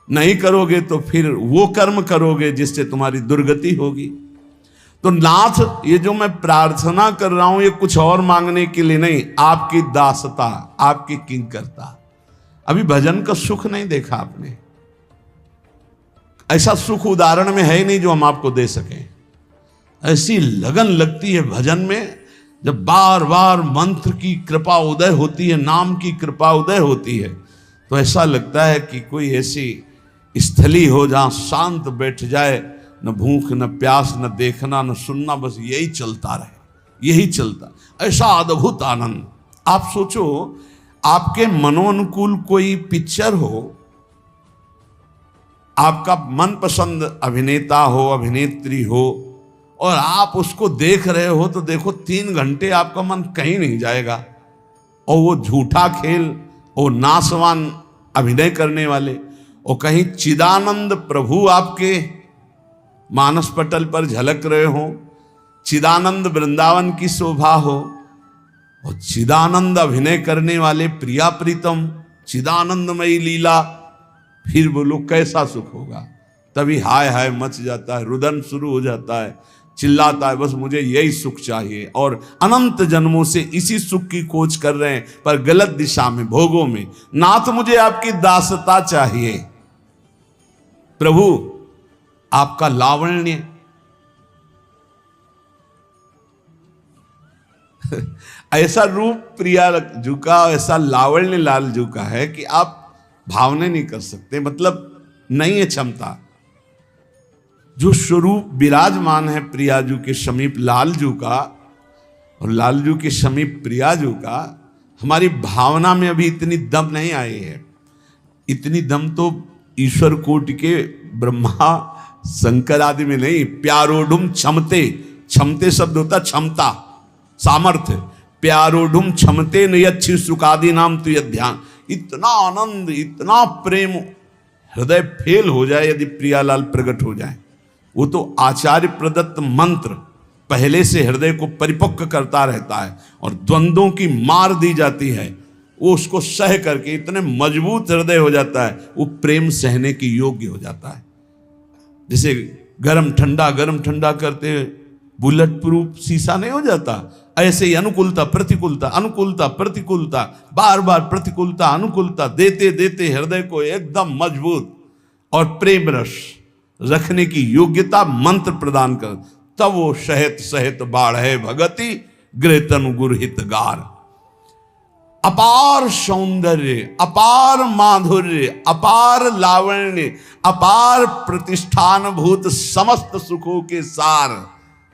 नहीं करोगे तो फिर वो कर्म करोगे जिससे तुम्हारी दुर्गति होगी। तो नाथ, ये जो मैं प्रार्थना कर रहा हूं ये कुछ और मांगने के लिए नहीं, आपकी दासता, आपकी किंकरता। अभी भजन का सुख नहीं देखा आपने। ऐसा सुख उदाहरण में है ही नहीं जो हम आपको दे सकें। ऐसी लगन लगती है भजन में, जब बार बार मंत्र की कृपा उदय होती है, नाम की कृपा उदय होती है, तो ऐसा लगता है कि कोई ऐसी स्थली हो जहां शांत बैठ जाए, न भूख न प्यास न देखना न सुनना, बस यही चलता रहे, यही चलता। ऐसा अद्भुत आनंद। आप सोचो, आपके मनोनुकूल कोई पिक्चर हो, आपका मनपसंद अभिनेता हो, अभिनेत्री हो, और आप उसको देख रहे हो, तो देखो 3 घंटे आपका मन कहीं नहीं जाएगा। और वो झूठा खेल, वो नासवान अभिनय करने वाले, और कहीं चिदानंद प्रभु आपके मानस पटल पर झलक रहे हो, चिदानंद वृंदावन की शोभा हो, और चिदानंद अभिनय करने वाले प्रिया प्रीतम, चिदानंदमयी लीला, फिर बोलो कैसा सुख होगा। तभी हाय हाय मच जाता है, रुदन शुरू हो जाता है, चिल्लाता है बस मुझे यही सुख चाहिए। और अनंत जन्मों से इसी सुख की खोज कर रहे हैं, पर गलत दिशा में, भोगों में। नाथ मुझे आपकी दासता चाहिए, प्रभु आपका लावण्य ऐसा रूप प्रिया जू का, ऐसा लावण्य लाल जू का है कि आप भावना नहीं कर सकते, मतलब नहीं है क्षमता। जो स्वरूप विराजमान है प्रियाजू के समीप लालजू का, और लालजू के समीप प्रियाजू का, हमारी भावना में अभी इतनी दम नहीं आई है। इतनी दम तो ईश्वर कोटि के ब्रह्मा शंकर आदि में नहीं। प्यारोडुम क्षमते, क्षमते शब्द होता क्षमता, सामर्थ्य। प्यारोडुम क्षमते नयच्छि सुखादि नाम तो यह ध्यान। इतना आनंद, इतना प्रेम, हृदय फेल हो जाए यदि प्रियालाल प्रकट हो जाए। वो तो आचार्य प्रदत्त मंत्र पहले से हृदय को परिपक्व करता रहता है, और द्वंद्वों की मार दी जाती है, वो उसको सह करके इतने मजबूत हृदय हो जाता है, वो प्रेम सहने की योग्य हो जाता है। जैसे गरम ठंडा करते बुलेट प्रूफ शीशा नहीं हो जाता, ऐसे ही अनुकूलता प्रतिकूलता, अनुकूलता प्रतिकूलता, बार बार प्रतिकूलता अनुकूलता देते देते हृदय को एकदम मजबूत और प्रेम रस रखने की योग्यता मंत्र प्रदान कर, तब वो सहत सहत बाढ़ है भगति गृहतनु गुरहित गार। अपार सौंदर्य, अपार माधुर्य, अपार लावण्य, अपार प्रतिष्ठान भूत समस्त सुखों के सार।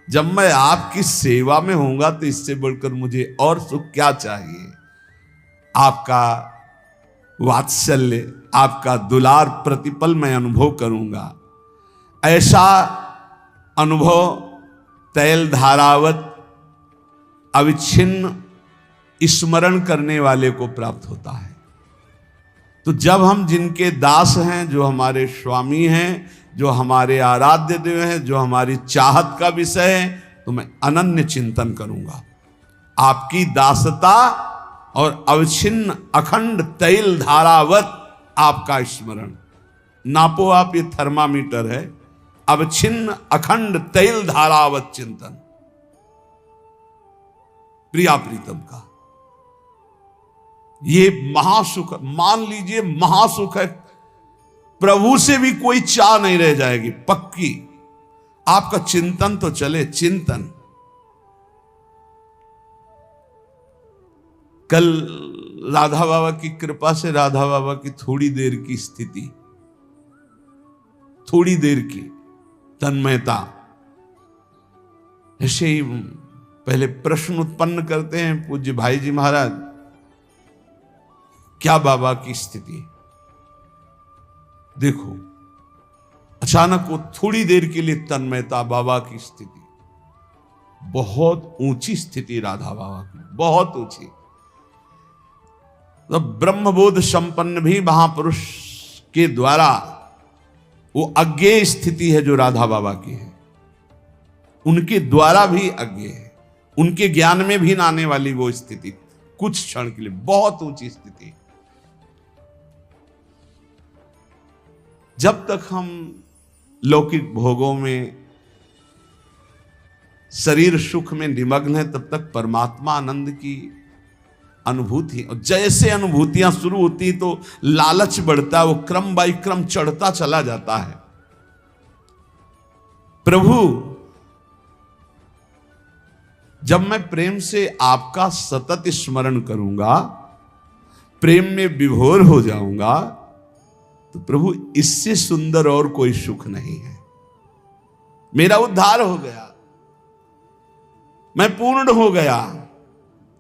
जब मैं आपकी सेवा में होऊंगा तो इससे बढ़कर मुझे और सुख क्या चाहिए। आपका वात्सल्य, आपका दुलार प्रतिपल मैं अनुभव करूंगा। ऐसा अनुभव तैल धारावत अविच्छिन्न स्मरण करने वाले को प्राप्त होता है। तो जब हम जिनके दास हैं, जो हमारे स्वामी हैं, जो हमारे आराध्य देव हैं, जो हमारी चाहत का विषय है, तो मैं अनन्य चिंतन करूंगा। आपकी दासता और अविच्छिन्न अखंड तैल धारावत आपका स्मरण। नापो आप, ये थर्मामीटर है। अविच्छिन्न अखंड तैल धारावत चिंतन प्रिया प्रीतम का, ये महासुख, मान लीजिए महासुख है। प्रभु से भी कोई चाह नहीं रह जाएगी, पक्की। आपका चिंतन तो चले, चिंतन। कल राधा बाबा की कृपा से, राधा बाबा की थोड़ी देर की स्थिति, थोड़ी देर की तन्मयता, ऐसे ही पहले प्रश्न उत्पन्न करते हैं पूज्य भाई जी महाराज, क्या बाबा की स्थिति। देखो अचानक वो थोड़ी देर के लिए तन्मयता, बाबा की स्थिति बहुत ऊंची स्थिति, राधा बाबा की बहुत ऊंची। तो ब्रह्मबोध संपन्न भी महापुरुष के द्वारा वो अज्ञेय स्थिति है जो राधा बाबा की है, उनके द्वारा भी अज्ञेय है, उनके ज्ञान में भी ना आने वाली वो स्थिति, कुछ क्षण के लिए बहुत ऊंची स्थिति। जब तक हम लौकिक भोगों में, शरीर सुख में निमग्न है, तब तक परमात्मा आनंद की अनुभूति, और जैसे अनुभूतियां शुरू होती तो लालच बढ़ता है, वो क्रम बाई क्रम चढ़ता चला जाता है। प्रभु जब मैं प्रेम से आपका सतत स्मरण करूंगा, प्रेम में विभोर हो जाऊंगा, तो प्रभु इससे सुंदर और कोई सुख नहीं है। मेरा उद्धार हो गया, मैं पूर्ण हो गया,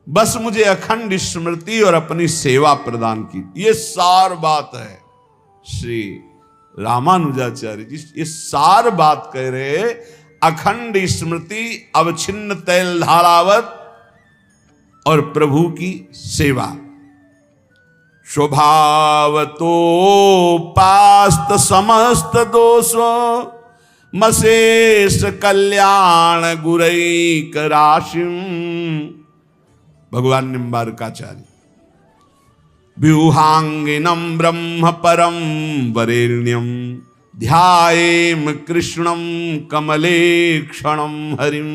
बस मुझे अखंड स्मृति और अपनी सेवा प्रदान की। ये सार बात है। श्री रामानुजाचार्य जी ये सार बात कह रहे, अखंड स्मृति, अवच्छिन्न तैल धारावत और प्रभु की सेवा। स्वभावतो पास्त समस्त दोषों मशेष कल्याण गुरैक राशिम। भगवान निम्बारकाचार्य व्यूहांगिनम ब्रह्म परम वरेण्यम ध्यायेम कृष्णम कमले क्षणम हरिम।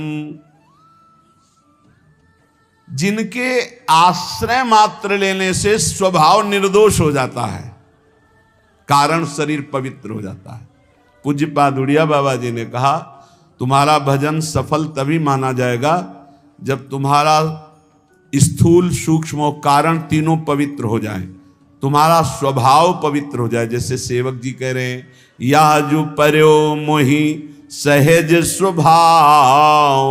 जिनके आश्रय मात्र लेने से स्वभाव निर्दोष हो जाता है, कारण शरीर पवित्र हो जाता है। पूज्यपाद उड़िया बाबा जी ने कहा, तुम्हारा भजन सफल तभी माना जाएगा जब तुम्हारा स्थूल सूक्ष्म और कारण तीनों पवित्र हो जाए, तुम्हारा स्वभाव पवित्र हो जाए। जैसे सेवक जी कह रहे हैं, या जो पर्यो मोहि सहज स्वभाव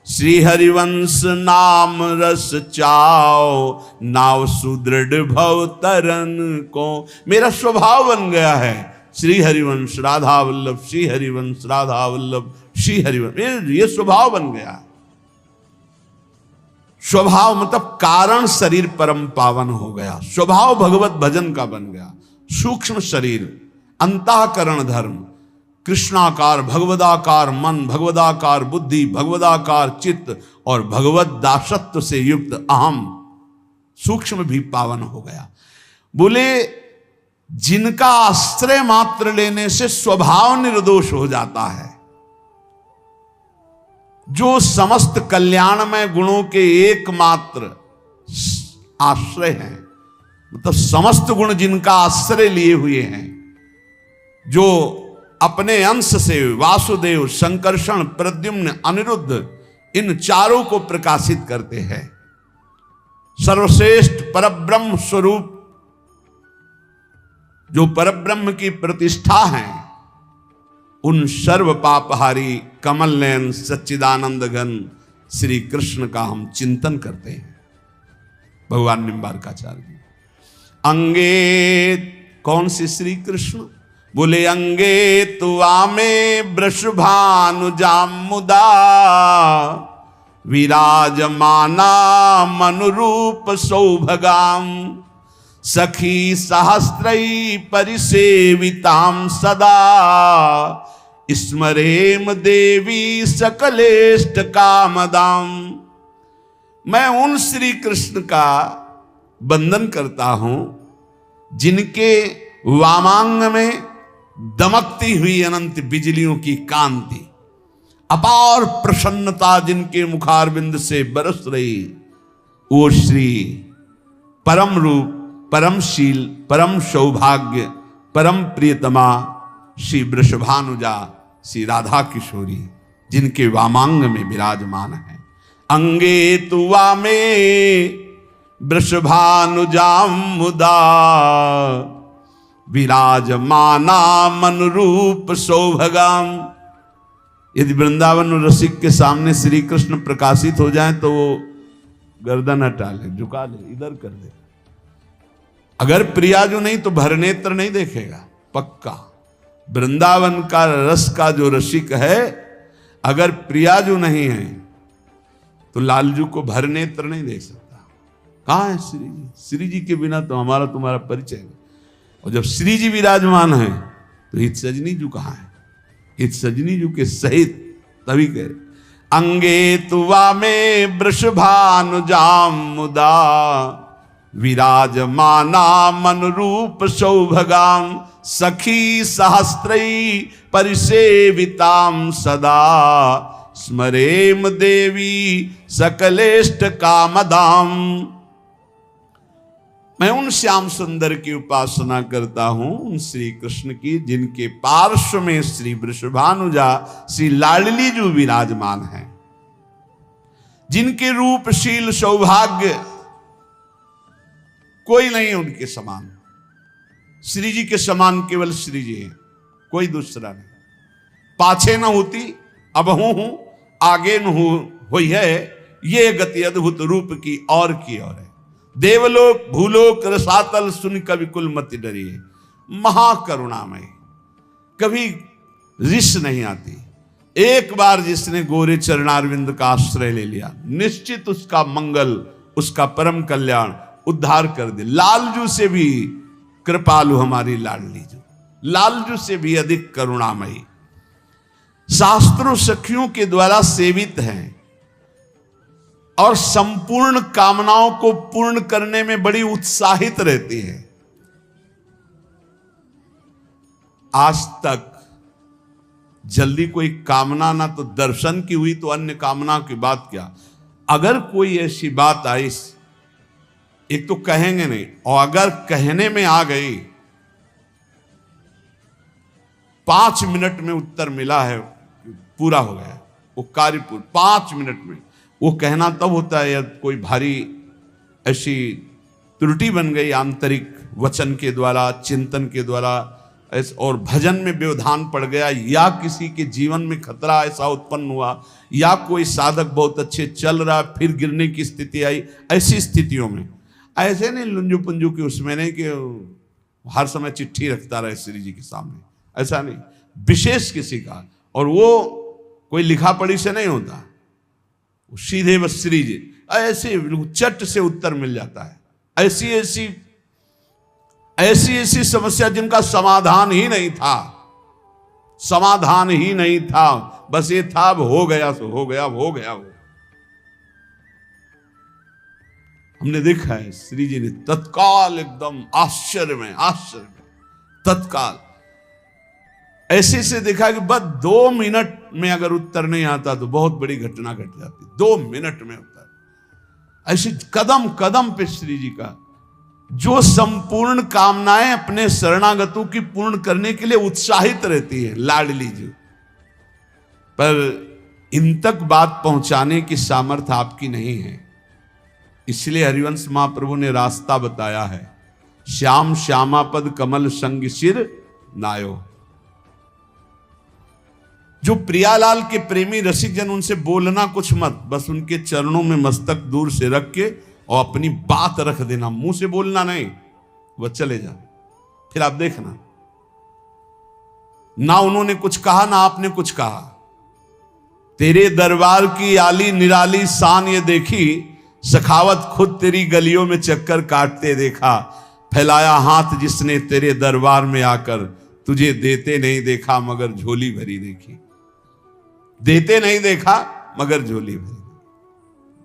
श्री हरिवंश नाम रस चाओ नाव सुदृढ़ भव तरन को। मेरा स्वभाव बन गया है श्री हरिवंश राधा वल्लभ, श्री हरिवंश राधा वल्लभ, श्री हरिवंश, ये स्वभाव बन गया। स्वभाव मतलब कारण शरीर परम पावन हो गया, स्वभाव भगवत भजन का बन गया। सूक्ष्म शरीर, अंतःकरण धर्म, कृष्णाकार, भगवदाकार मन, भगवदाकार बुद्धि, भगवदाकार चित्त और भगवत दासत्व से युक्त अहम सूक्ष्म भी पावन हो गया। बोले जिनका आश्रय मात्र लेने से स्वभाव निर्दोष हो जाता है, जो समस्त कल्याणमय गुणों के एकमात्र आश्रय हैं, मतलब समस्त गुण जिनका आश्रय लिए हुए हैं, जो अपने अंश से वासुदेव, संकर्षण, प्रद्युम्न, अनिरुद्ध इन चारों को प्रकाशित करते हैं। सर्वश्रेष्ठ परब्रह्म स्वरूप जो परब्रह्म की प्रतिष्ठा है, उन सर्व पापहारी कमल नयन सच्चिदानंद घन श्री कृष्ण का हम चिंतन करते हैं। भगवान निम्बारकाचार्य जी अंगे कौन से श्री कृष्ण? बोले अंगे तु आमे वृषभानुजाम मुदा विराजमाना मनुरूप सौभगाम सखी सहस्त्रई परिसेविताम सदा स्मरेम देवी सकलेष्ट कामदाम। मैं उन श्री कृष्ण का वंदन करता हूं जिनके वामांग में दमकती हुई अनंत बिजलियों की कांति, अपार प्रसन्नता जिनके मुखारविंद से बरस रही, वो श्री परम रूप, परमशील, परम सौभाग्य, परम प्रियतमा श्री वृषभानुजा श्री राधा किशोरी जिनके वामांग में विराजमान है। अंगे तु वामे वृषभानुजाम मुदा विराजमाना मनुरूप सौभगाम। यदि वृंदावन रसिक के सामने श्री कृष्ण प्रकाशित हो जाए तो वो गर्दन हटा ले, झुका ले, इधर कर दे। अगर प्रियाजू नहीं तो भरनेत्र नहीं देखेगा, पक्का। वृंदावन का रस का जो रसिक है, अगर प्रियाजू नहीं है तो लालजू को भरनेत्र नहीं देख सकता। कहाँ है श्री जी? श्री जी के बिना तो हमारा तुम्हारा परिचय नहीं। और जब श्री जी विराजमान है तो हित सजनी जू कहाँ है? हित सजनी जू के सहित तभी कह रहे अंगे तुवा में वृषभानुजाम मुदा विराजमाना मनुरूप सौभगाम सखी सहस्त्रई परिसेविताम सदा स्मरेम देवी सकलेष्ट कामदाम। मैं उन श्याम सुंदर की उपासना करता हूं, उन श्री कृष्ण की, जिनके पार्श्व में श्री वृषभानुजा श्री लाडली जो विराजमान हैं, जिनके रूप शील सौभाग्य कोई नहीं उनके समान। श्री जी के समान केवल श्री जी हैं, कोई दूसरा नहीं। पाछे न होती अब हूं आगे न हुई है, ये गति अद्भुत रूप की और है। देवलोक भूलोक रसातल सुन कवि कुल मति डरी है। महाकरुणामय, कभी रिस नहीं आती। एक बार जिसने गोरे चरणारविंद का आश्रय ले लिया, निश्चित उसका मंगल, उसका परम कल्याण उद्धार कर दे। लालजू से भी कृपालु हमारी लाडली जो, लालजू से भी अधिक करुणामयी, शास्त्रों सखियों के द्वारा सेवित हैं और संपूर्ण कामनाओं को पूर्ण करने में बड़ी उत्साहित रहती है। आज तक जल्दी कोई कामना ना तो दर्शन की हुई तो अन्य कामना की बात क्या। अगर कोई ऐसी बात आई, एक तो कहेंगे नहीं, और अगर कहने में आ गई 5 मिनट में उत्तर मिला है, पूरा हो गया वो कार्य, पूरा 5 मिनट में। वो कहना तब होता है यदि कोई भारी ऐसी त्रुटि बन गई आंतरिक वचन के द्वारा, चिंतन के द्वारा, और भजन में व्यवधान पड़ गया, या किसी के जीवन में खतरा ऐसा उत्पन्न हुआ, या कोई साधक बहुत अच्छे चल रहा फिर गिरने की स्थिति आई। ऐसी स्थितियों में ऐसे नहीं लुंजू पुंजू की उसमें नहीं कि हर समय चिट्ठी रखता रहे श्री जी के सामने, ऐसा नहीं। विशेष किसी का, और वो कोई लिखा पढ़ी से नहीं होता, वो सीधे बस श्री जी, ऐसे चट से उत्तर मिल जाता है। ऐसी ऐसी समस्या जिनका समाधान ही नहीं था, समाधान ही नहीं था, बस ये था अब हो गया सो हो गया, हो गया वो। हमने देखा है श्री जी ने तत्काल एकदम आश्चर्य में तत्काल ऐसे से देखा कि बस 2 मिनट में अगर उत्तर नहीं आता तो बहुत बड़ी घटना घट जाती। 2 मिनट में उत्तर, ऐसे कदम कदम पे श्री जी का, जो संपूर्ण कामनाएं अपने शरणागतों की पूर्ण करने के लिए उत्साहित रहती है लाडली जी, पर इन तक बात पहुंचाने की सामर्थ्य आपकी नहीं है। इसलिए हरिवंश महाप्रभु ने रास्ता बताया है, श्याम श्यामापद कमल संग सिर नायो। जो प्रियालाल के प्रेमी रसिक जन, उनसे बोलना कुछ मत, बस उनके चरणों में मस्तक दूर से रख के और अपनी बात रख देना, मुंह से बोलना नहीं, वह चले जा। फिर आप देखना, ना उन्होंने कुछ कहा ना आपने कुछ कहा। तेरे दरबार की आली निराली शान ये देखी, सखावत खुद तेरी गलियों में चक्कर काटते देखा। फैलाया हाथ जिसने तेरे दरबार में आकर, तुझे देते नहीं देखा मगर झोली भरी देखी। देते नहीं देखा मगर झोली भरी।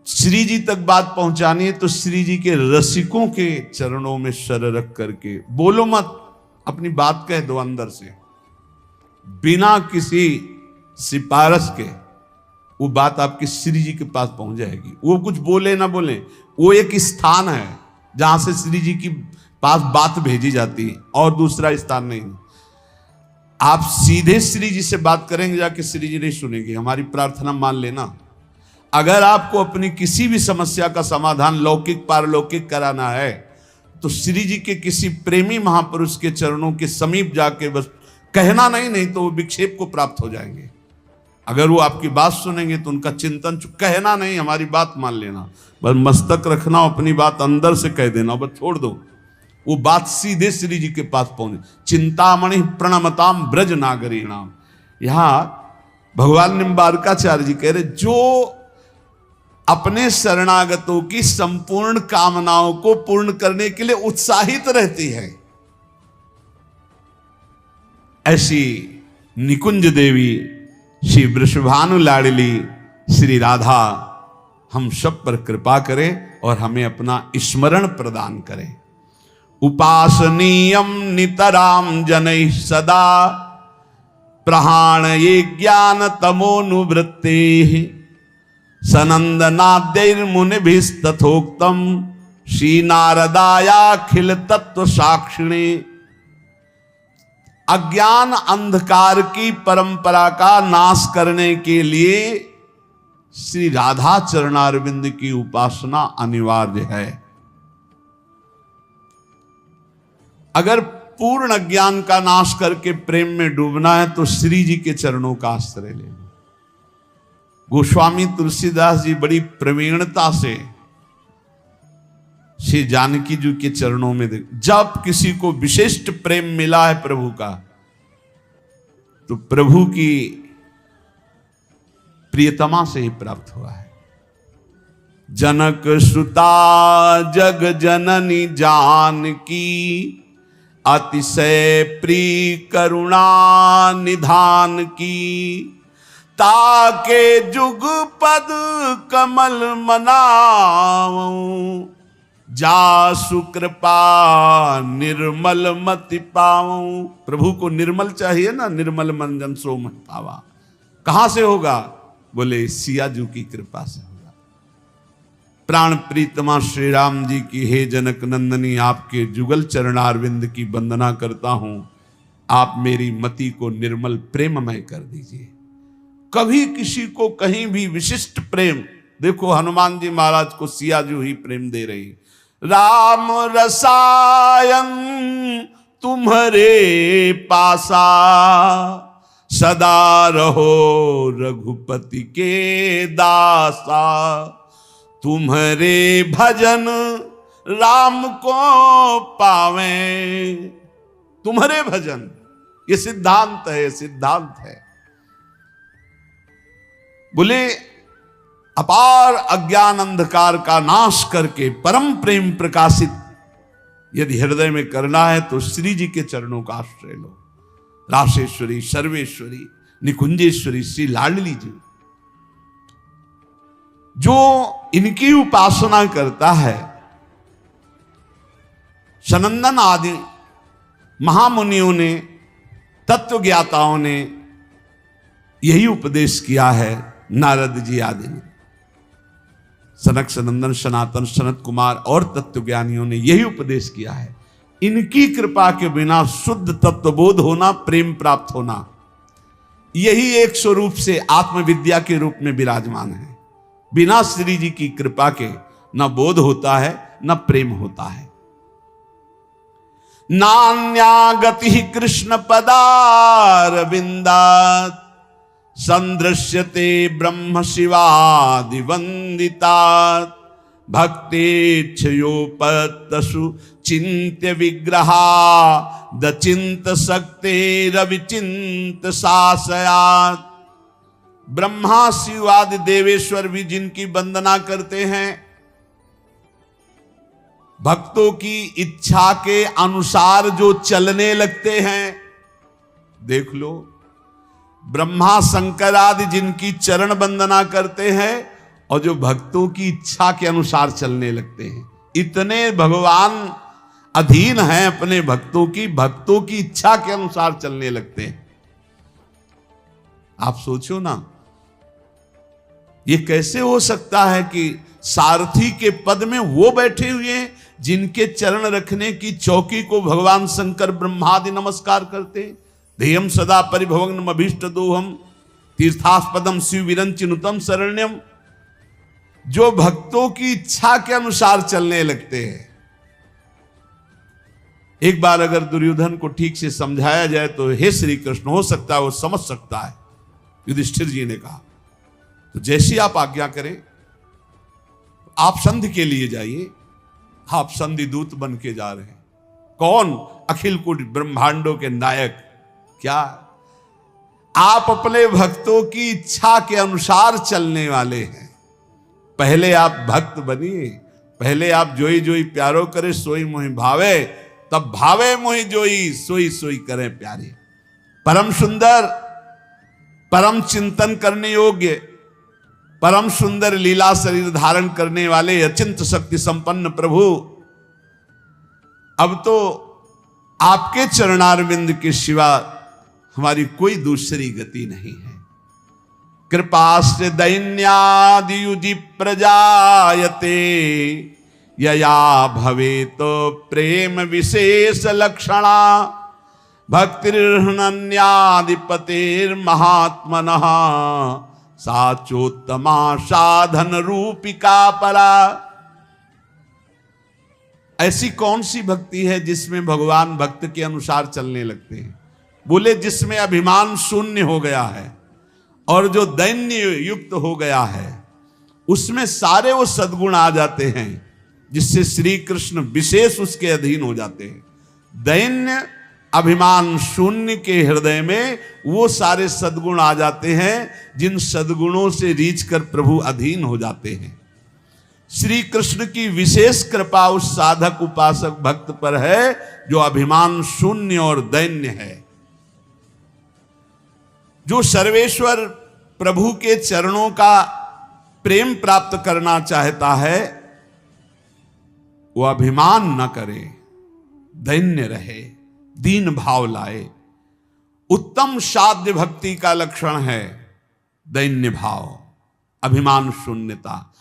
श्री जी तक बात पहुंचानी है तो श्री जी के रसिकों के चरणों में सर रख करके बोलो मत, अपनी बात कह दो अंदर से, बिना किसी सिफारिश के वो बात आपकी श्री जी के पास पहुंच जाएगी। वो कुछ बोले ना बोले, वो एक स्थान है जहां से श्री जी की पास बात भेजी जाती है, और दूसरा स्थान नहीं। आप सीधे श्री जी से बात करेंगे जाके श्री जी नहीं सुनेंगे, हमारी प्रार्थना मान लेना। अगर आपको अपनी किसी भी समस्या का समाधान लौकिक पारलौकिक कराना है तो श्री जी के किसी प्रेमी महापुरुष के चरणों के समीप जाके बस कहना नहीं तो वो विक्षेप को प्राप्त हो जाएंगे। अगर वो आपकी बात सुनेंगे तो उनका चिंतन, कहना नहीं, हमारी बात मान लेना, बस मस्तक रखना, अपनी बात अंदर से कह देना, बस छोड़ दो। वो बात सीधे श्री जी के पास पहुंचे। चिंतामणि प्रणमताम ब्रज नागरी नाम। यहां भगवान निम्बारकाचार्य जी कह रहे, जो अपने शरणागतों की संपूर्ण कामनाओं को पूर्ण करने के लिए उत्साहित रहती है, ऐसी निकुंज देवी श्री वृषभानु लाडली श्री राधा हम सब पर कृपा करें और हमें अपना स्मरण प्रदान करें। उपासनीयम नितराम जनैः सदा, प्रहाण ये ज्ञान तमोनुवृत्ते, सनंदनाद्यैर्मुनिभिस्तथोक्तम श्री नारदायाखिल तत्व साक्षिणे। अज्ञान अंधकार की परंपरा का नाश करने के लिए श्री राधा चरणारविंद की उपासना अनिवार्य है। अगर पूर्ण अज्ञान का नाश करके प्रेम में डूबना है तो श्री जी के चरणों का आश्रय ले लो। गोस्वामी तुलसीदास जी बड़ी प्रवीणता से श्री जानकी जी के चरणों में जब किसी को विशिष्ट प्रेम मिला है प्रभु का, तो प्रभु की प्रियतमा से ही प्राप्त हुआ है। जनक सुता जग जननी जानकी, अतिशय प्रिय करुणा निधान की। ताके जुग पद कमल मनाऊं, जा सुकृपा निर्मल मति पाऊं। प्रभु को निर्मल चाहिए ना, निर्मल मन जन सो मन पावा। कहां से होगा? बोले सिया जी की कृपा से होगा। प्राण प्रीतमा श्री राम जी की हे जनक नंदनी, आपके जुगल चरणारविंद की वंदना करता हूं। आप मेरी मति को निर्मल प्रेममय कर दीजिए। कभी किसी को कहीं भी विशिष्ट प्रेम, देखो हनुमान जी महाराज को सिया जी ही प्रेम दे रही। राम रसायन तुम्हारे पासा, सदा रहो रघुपति के दासा। तुम्हारे भजन राम को पावे, तुम्हारे भजन, ये सिद्धांत है, सिद्धांत है। बोले अपार अज्ञान अंधकार का नाश करके परम प्रेम प्रकाशित यदि हृदय में करना है तो श्री जी के चरणों का आश्रय लो। राशेश्वरी, सर्वेश्वरी, निकुंजेश्वरी श्री लाडली जी, जो इनकी उपासना करता है, सनंदन आदि महामुनियों ने, तत्वज्ञाताओं ने यही उपदेश किया है। नारद जी आदि ने, सनक सनंदन सनातन सनत कुमार और तत्वज्ञानियों ने यही उपदेश किया है। इनकी कृपा के बिना शुद्ध तत्वबोध होना, प्रेम प्राप्त होना, यही एक स्वरूप से आत्मविद्या के रूप में विराजमान है। बिना श्री जी की कृपा के न बोध होता है न प्रेम होता है। नान्या गति कृष्ण पदारविंदात्, संदृश्यते ब्रह्म शिवादि वंदितात्। भक्तेच्छयोपतसु चिन्त्य विग्रहा, दचिंत शक्ते रविचिंत शासयात्। ब्रह्मा शिवादि देवेश्वर भी जिनकी वंदना करते हैं, भक्तों की इच्छा के अनुसार जो चलने लगते हैं, देख लो, ब्रह्मा शंकर आदि जिनकी चरण वंदना करते हैं और जो भक्तों की इच्छा के अनुसार चलने लगते हैं, इतने भगवान अधीन हैं अपने भक्तों की इच्छा के अनुसार चलने लगते हैं। आप सोचो ना, ये कैसे हो सकता है कि सारथी के पद में वो बैठे हुए हैं जिनके चरण रखने की चौकी को भगवान शंकर ब्रह्मादि नमस्कार करते हैं। ध्येयम सदा परिभवग्नम अभीष्ट दोहम, तीर्थास्पदम शिव विरंचिनुतम शरण्यम। जो भक्तों की इच्छा के अनुसार चलने लगते हैं। एक बार अगर दुर्योधन को ठीक से समझाया जाए तो हे श्री कृष्ण, हो सकता है वो समझ सकता है। युधिष्ठिर जी ने कहा, तो जैसी आप आज्ञा करें, आप संधि के लिए जाइए। आप संधि दूत बन के जा रहे हैं। कौन? अखिल कुट ब्रह्मांडों के नायक। क्या? आप अपने भक्तों की इच्छा के अनुसार चलने वाले हैं। पहले आप भक्त बनिए, पहले आप जोई जोई प्यारो करे सोई मोहि भावे, तब भावे मोहि जोई सोई सोई करे प्यारे। परम सुंदर, परम चिंतन करने योग्य, परम सुंदर लीला शरीर धारण करने वाले अचिंत शक्ति संपन्न प्रभु, अब तो आपके चरणारविंद के सिवा हमारी कोई दूसरी गति नहीं है। कृपाश्च दैन्यादियुजि प्रजायते, यया भवेत प्रेम विशेष लक्षणा भक्तिर्हनन्याधिपतेर्महात्मनः साचोत्तमा साधन रूपिका परा। ऐसी कौन सी भक्ति है जिसमें भगवान भक्त के अनुसार चलने लगते हैं? बोले जिसमें अभिमान शून्य हो गया है और जो दैन्य युक्त हो गया है, उसमें सारे वो सद्गुण आ जाते हैं जिससे श्री कृष्ण विशेष उसके अधीन हो जाते हैं। दैन्य अभिमान शून्य के हृदय में वो सारे सद्गुण आ जाते हैं जिन सद्गुणों से रीझ कर प्रभु अधीन हो जाते हैं। श्री कृष्ण की विशेष कृपा उस साधक उपासक भक्त पर है जो अभिमान शून्य और दैन्य है, जो सर्वेश्वर प्रभु के चरणों का प्रेम प्राप्त करना चाहता है। वो अभिमान न करे, दैन्य रहे, दीन भाव लाए। उत्तम साध्य भक्ति का लक्षण है दैन्य भाव, अभिमान शून्यता।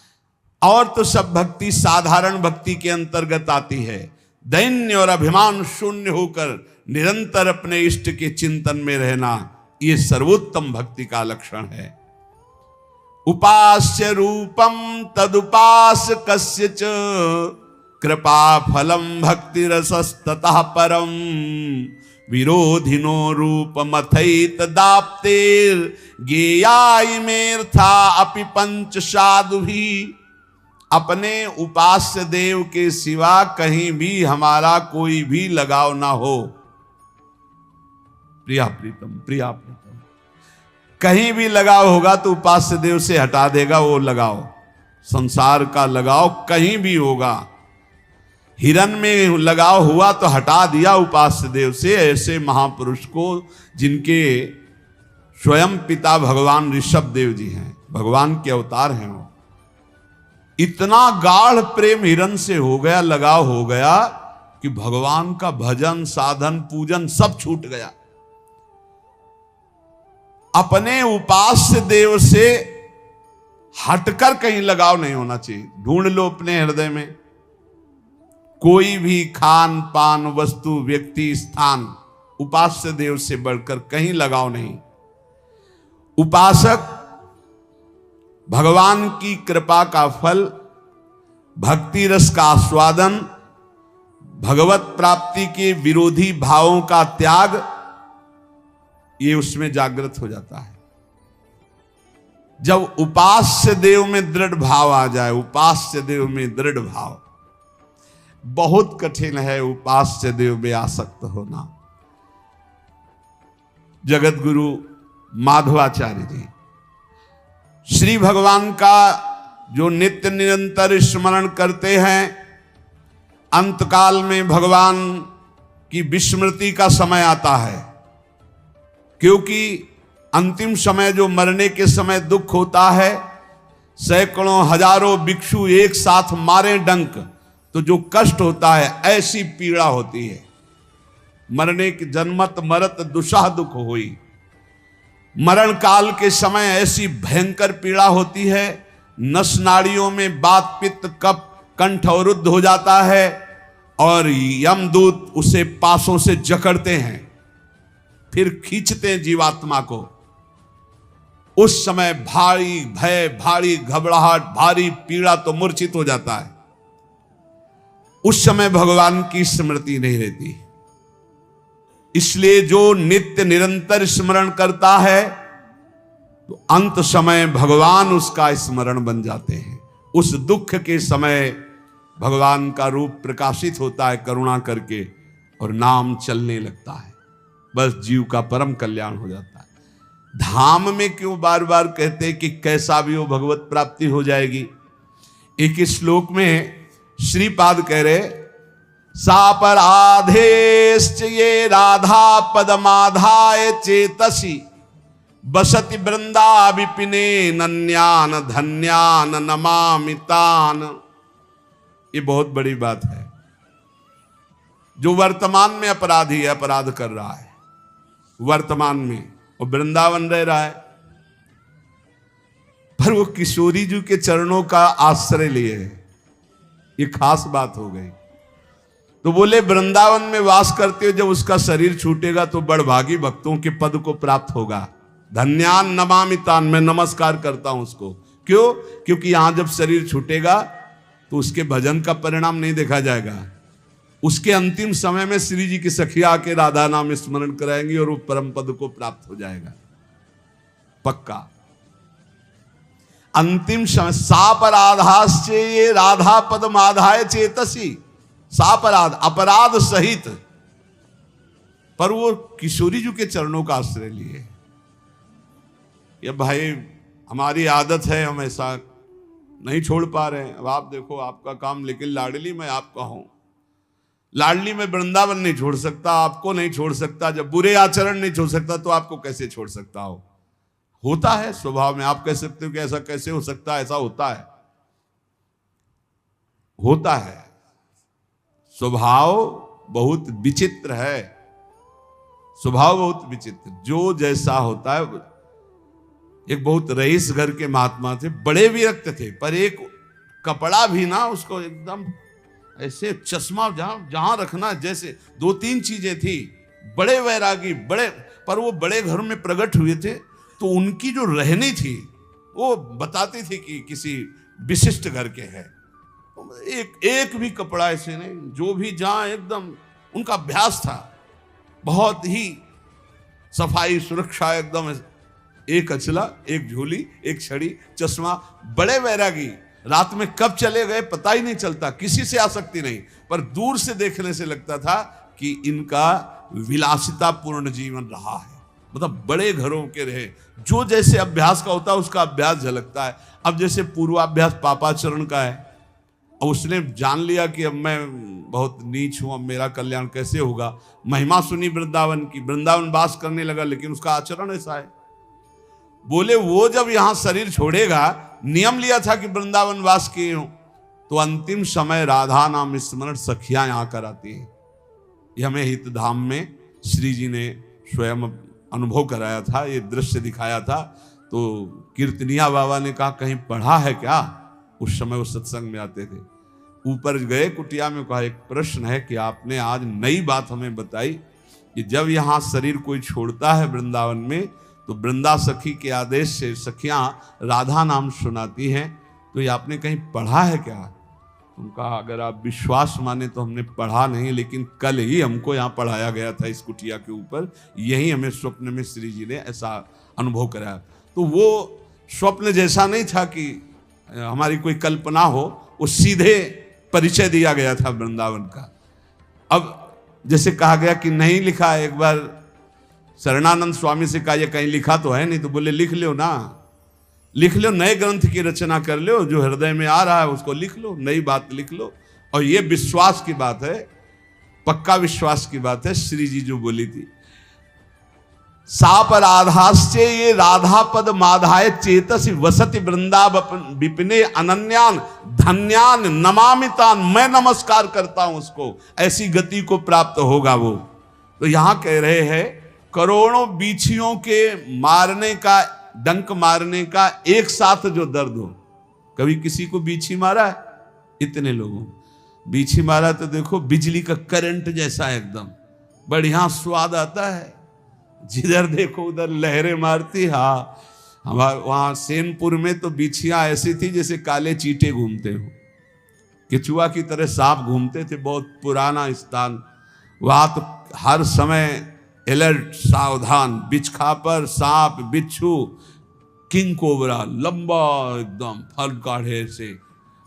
और तो सब भक्ति साधारण भक्ति के अंतर्गत आती है। दैन्य और अभिमान शून्य होकर निरंतर अपने इष्ट के चिंतन में रहना, ये सर्वोत्तम भक्ति का लक्षण है। उपास्य रूपम तदुपासकस्य च कृपा फलम भक्ति रसस्ततः परम विरोधिनो रूपमथैत दाप्तेर गेयायमेर्था अपि पंच साधु भी। अपने उपास्य देव के सिवा कहीं भी हमारा कोई भी लगाव ना हो। प्रिया प्रीतम, प्रिया प्रीतम, कहीं भी लगाव होगा तो उपास्य देव से हटा देगा वो लगाव। संसार का लगाव कहीं भी होगा, हिरन में लगाव हुआ तो हटा दिया उपास्य देव से। ऐसे महापुरुष को जिनके स्वयं पिता भगवान ऋषभ देव जी हैं, भगवान के अवतार हैं, वो इतना गाढ़ प्रेम हिरन से हो गया, लगाव हो गया कि भगवान का भजन साधन पूजन सब छूट गया। अपने उपास्य देव से हटकर कहीं लगाव नहीं होना चाहिए। ढूंढ लो अपने हृदय में कोई भी खान पान वस्तु व्यक्ति स्थान उपास्य देव से बढ़कर कहीं लगाव नहीं। उपासक भगवान की कृपा का फल, भक्ति रस का आस्वादन, भगवत प्राप्ति के विरोधी भावों का त्याग, ये उसमें जागृत हो जाता है। जब उपास्य देव में दृढ़ भाव आ जाए, उपास्य देव में दृढ़ भाव, बहुत कठिन है उपास्य देव में आसक्त होना। जगत गुरु माधवाचार्य जी श्री भगवान का जो नित्य निरंतर स्मरण करते हैं, अंतकाल में भगवान की विस्मृति का समय आता है, क्योंकि अंतिम समय जो मरने के समय दुख होता है, सैकड़ों हजारों भिक्षु एक साथ मारे डंक तो जो कष्ट होता है, ऐसी पीड़ा होती है। मरने के जन्मत मरत दुसाह दुख हुई। मरण काल के समय ऐसी भयंकर पीड़ा होती है, नस नाड़ियों में बात पित्त कफ कंठ अवरुद्ध हो जाता है और यमदूत उसे पासों से जकड़ते हैं, फिर खींचते हैं जीवात्मा को। उस समय भारी भय, भारी घबराहट, भारी पीड़ा तो मूर्छित हो जाता है। उस समय भगवान की स्मृति नहीं रहती। इसलिए जो नित्य निरंतर स्मरण करता है तो अंत समय भगवान उसका स्मरण बन जाते हैं। उस दुख के समय भगवान का रूप प्रकाशित होता है करुणा करके और नाम चलने लगता है। बस जीव का परम कल्याण हो जाता है। धाम में क्यों बार बार कहते कि कैसा भी हो भगवत प्राप्ति हो जाएगी। एक श्लोक में श्रीपाद कह रहे, सापराधेश्च ये राधा पदमाधाय चेतसी बसति वृंदा विपिने नन्यान धन्यान नमामितान। ये बहुत बड़ी बात है। जो वर्तमान में अपराधी है, अपराध कर रहा है वर्तमान में, वो वृंदावन रह रहा है, पर वो किशोरी जी के चरणों का आश्रय लिए, ये खास बात हो गई। तो बोले वृंदावन में वास करते हुए जब उसका शरीर छूटेगा तो बड़भागी भक्तों के पद को प्राप्त होगा। धन्यान नमामि तान, मैं नमस्कार करता हूं उसको। क्यों? क्योंकि यहां जब शरीर छूटेगा तो उसके भजन का परिणाम नहीं देखा जाएगा। उसके अंतिम समय में श्री जी की सखिया आके राधा नाम स्मरण कराएंगी और वो परम पद को प्राप्त हो जाएगा पक्का। अंतिम समय सापराधाश्चे ये राधा पद माधाय चेतसी, सापराध अपराध सहित, पर वो किशोरी जी के चरणों का आश्रय लिए। ये भाई हमारी आदत है, हम ऐसा नहीं छोड़ पा रहे हैं। अब आप देखो आपका काम, लेकिन लाडली मैं आपका हूं, लाडली में वृंदावन नहीं छोड़ सकता, आपको नहीं छोड़ सकता। जब बुरे आचरण नहीं छोड़ सकता तो आपको कैसे छोड़ सकता हो? होता है स्वभाव में। आप कह सकते हो कि ऐसा कैसे हो सकता है, ऐसा होता है, होता है। स्वभाव बहुत विचित्र है, स्वभाव बहुत विचित्र। जो जैसा होता है। एक बहुत रईस घर के महात्मा थे, बड़े विरक्त थे, पर एक कपड़ा भी ना उसको एकदम ऐसे चश्मा जहां रखना, जैसे दो तीन चीजें थी। बड़े वैरागी, बड़े, पर वो बड़े घर में प्रकट हुए थे तो उनकी जो रहनी थी वो बताती थी कि किसी विशिष्ट घर के हैं। एक भी कपड़ा ऐसे नहीं, जो भी जहां एकदम उनका अभ्यास था, बहुत ही सफाई सुरक्षा एकदम। एक अचला, एक झोली, एक छड़ी, चश्मा, बड़े वैरागी। रात में कब चले गए पता ही नहीं चलता, किसी से आसक्ति नहीं, पर दूर से देखने से लगता था कि इनका विलासिता पूर्ण जीवन रहा है। मतलब बड़े घरों के रहे, जो जैसे अभ्यास का होता है उसका अभ्यास झलकता है। अब जैसे पूर्वाभ्यास पापाचरण का है, और उसने जान लिया कि अब मैं बहुत नीच हूं, अब मेरा कल्याण कैसे होगा। महिमा सुनी वृंदावन की, वृंदावन वास करने लगा, लेकिन उसका आचरण ऐसा है। बोले वो जब यहां शरीर छोड़ेगा, नियम लिया था कि वृंदावन वास किए हो, तो अंतिम समय राधा नाम स्मरण सखियां यहां कर आती है। ये हमें हितधाम में श्री जी ने स्वयं अनुभव कराया था, ये दृश्य दिखाया था। तो कीर्तनिया बाबा ने कहा कहीं पढ़ा है क्या? उस समय वो सत्संग में आते थे। ऊपर गए कुटिया में, कहा एक प्रश्न है कि आपने आज नई बात हमें बताई कि जब यहां शरीर कोई छोड़ता है वृंदावन में तो वृंदा सखी के आदेश से सखियां राधा नाम सुनाती हैं, तो ये आपने कहीं पढ़ा है क्या? उनका अगर आप विश्वास माने तो हमने पढ़ा नहीं, लेकिन कल ही हमको यहाँ पढ़ाया गया था इस कुटिया के ऊपर। यही हमें स्वप्न में श्री जी ने ऐसा अनुभव कराया। तो वो स्वप्न जैसा नहीं था कि हमारी कोई कल्पना हो, वो सीधे परिचय दिया गया था वृंदावन का। अब जैसे कहा गया कि नहीं लिखा, एक बार शरणानंद स्वामी से कहा ये कहीं लिखा तो है नहीं, तो बोले लिख लो ना, लिख लो, नए ग्रंथ की रचना कर लो, जो हृदय में आ रहा है उसको लिख लो, नई बात लिख लो। और ये विश्वास की बात है, पक्का विश्वास की बात है। श्री जी जो बोली थी, सापराधाश्चे ये राधा पद माधाय चेतसी वसति वृंदाव विपिने अनन्यान धन्यान नमामितान, मैं नमस्कार करता हूं उसको, ऐसी गति को प्राप्त होगा वो। तो यहां कह रहे हैं करोड़ों बीछियों के मारने का, डंक मारने का एक साथ जो दर्द हो। कभी किसी को बीछी मारा है? इतने लोगों बीछी मारा तो देखो बिजली का करंट जैसा एकदम बढ़िया स्वाद आता है, जिधर देखो उधर लहरें मारती। हाँ, हमारे वहां सेनपुर में तो बिछियां ऐसी थी जैसे काले चींटे घूमते हो, केचुआ की तरह सांप घूमते थे। बहुत पुराना स्थान, वहां तो हर समय अलर्ट, सावधान, बिच्छखापर, सांप, बिच्छू, किंग कोबरा, लंबा एकदम फल काढ़े से,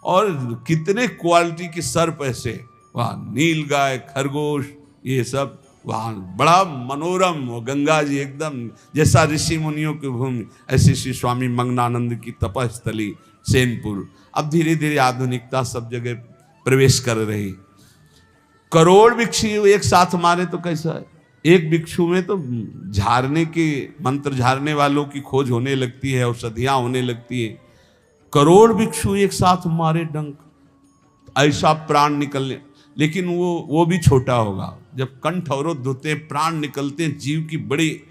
और कितने क्वालिटी के सर्प ऐसे, वहां नील गाय, खरगोश, ये सब वहां बड़ा मनोरम। और गंगा जी एकदम जैसा ऋषि मुनियों की भूमि, ऐसे श्री स्वामी मंगनानंद की तपस्थली सेनपुर। अब धीरे धीरे आधुनिकता सब जगह प्रवेश कर रही। करोड़ भिक्षु एक साथ मारे तो कैसा है? एक भिक्षु में तो झाड़ने के मंत्र, झाड़ने वालों की खोज होने लगती है, औषधियां होने लगती है। करोड़ भिक्षु एक साथ मारे डंक, ऐसा प्राण निकलने। लेकिन वो भी छोटा होगा, जब कंठ अवरोध होते, प्राण निकलते जीव की बड़ी,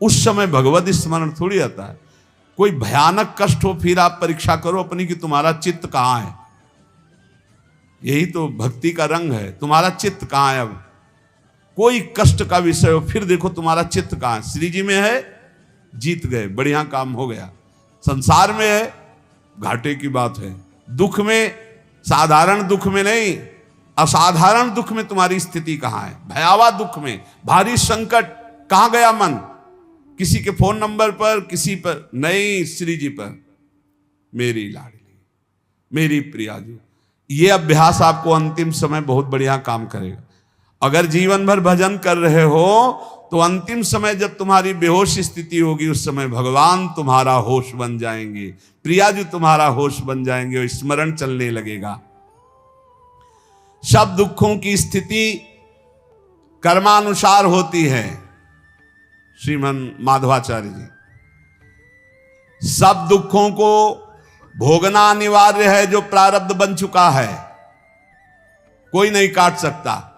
उस समय भगवत स्मरण थोड़ी आता है। कोई भयानक कष्ट हो फिर आप परीक्षा करो अपनी कि तुम्हारा चित्त कहाँ है। यही तो भक्ति का रंग है। तुम्हारा चित्त कहाँ है? अब कोई कष्ट का विषय हो, फिर देखो तुम्हारा चित्त कहाँ है। श्री जी में है, जीत गए, बढ़िया काम हो गया। संसार में है, घाटे की बात है। दुख में, साधारण दुख में नहीं, असाधारण दुख में तुम्हारी स्थिति कहाँ है? भयावह दुख में, भारी संकट, कहाँ गया मन? किसी के फोन नंबर पर, किसी पर नहीं, श्री जी पर। मेरी लाडली, मेरी प्रिया जी। ये अभ्यास आपको अंतिम समय बहुत बढ़िया काम करेगा। अगर जीवन भर भजन कर रहे हो तो अंतिम समय जब तुम्हारी बेहोश स्थिति होगी, उस समय भगवान तुम्हारा होश बन जाएंगे, प्रिया जी तुम्हारा होश बन जाएंगे और स्मरण चलने लगेगा। सब दुखों की स्थिति कर्मानुसार होती है। श्रीमन माधवाचार्य जी, सब दुखों को भोगना अनिवार्य है। जो प्रारब्ध बन चुका है कोई नहीं काट सकता।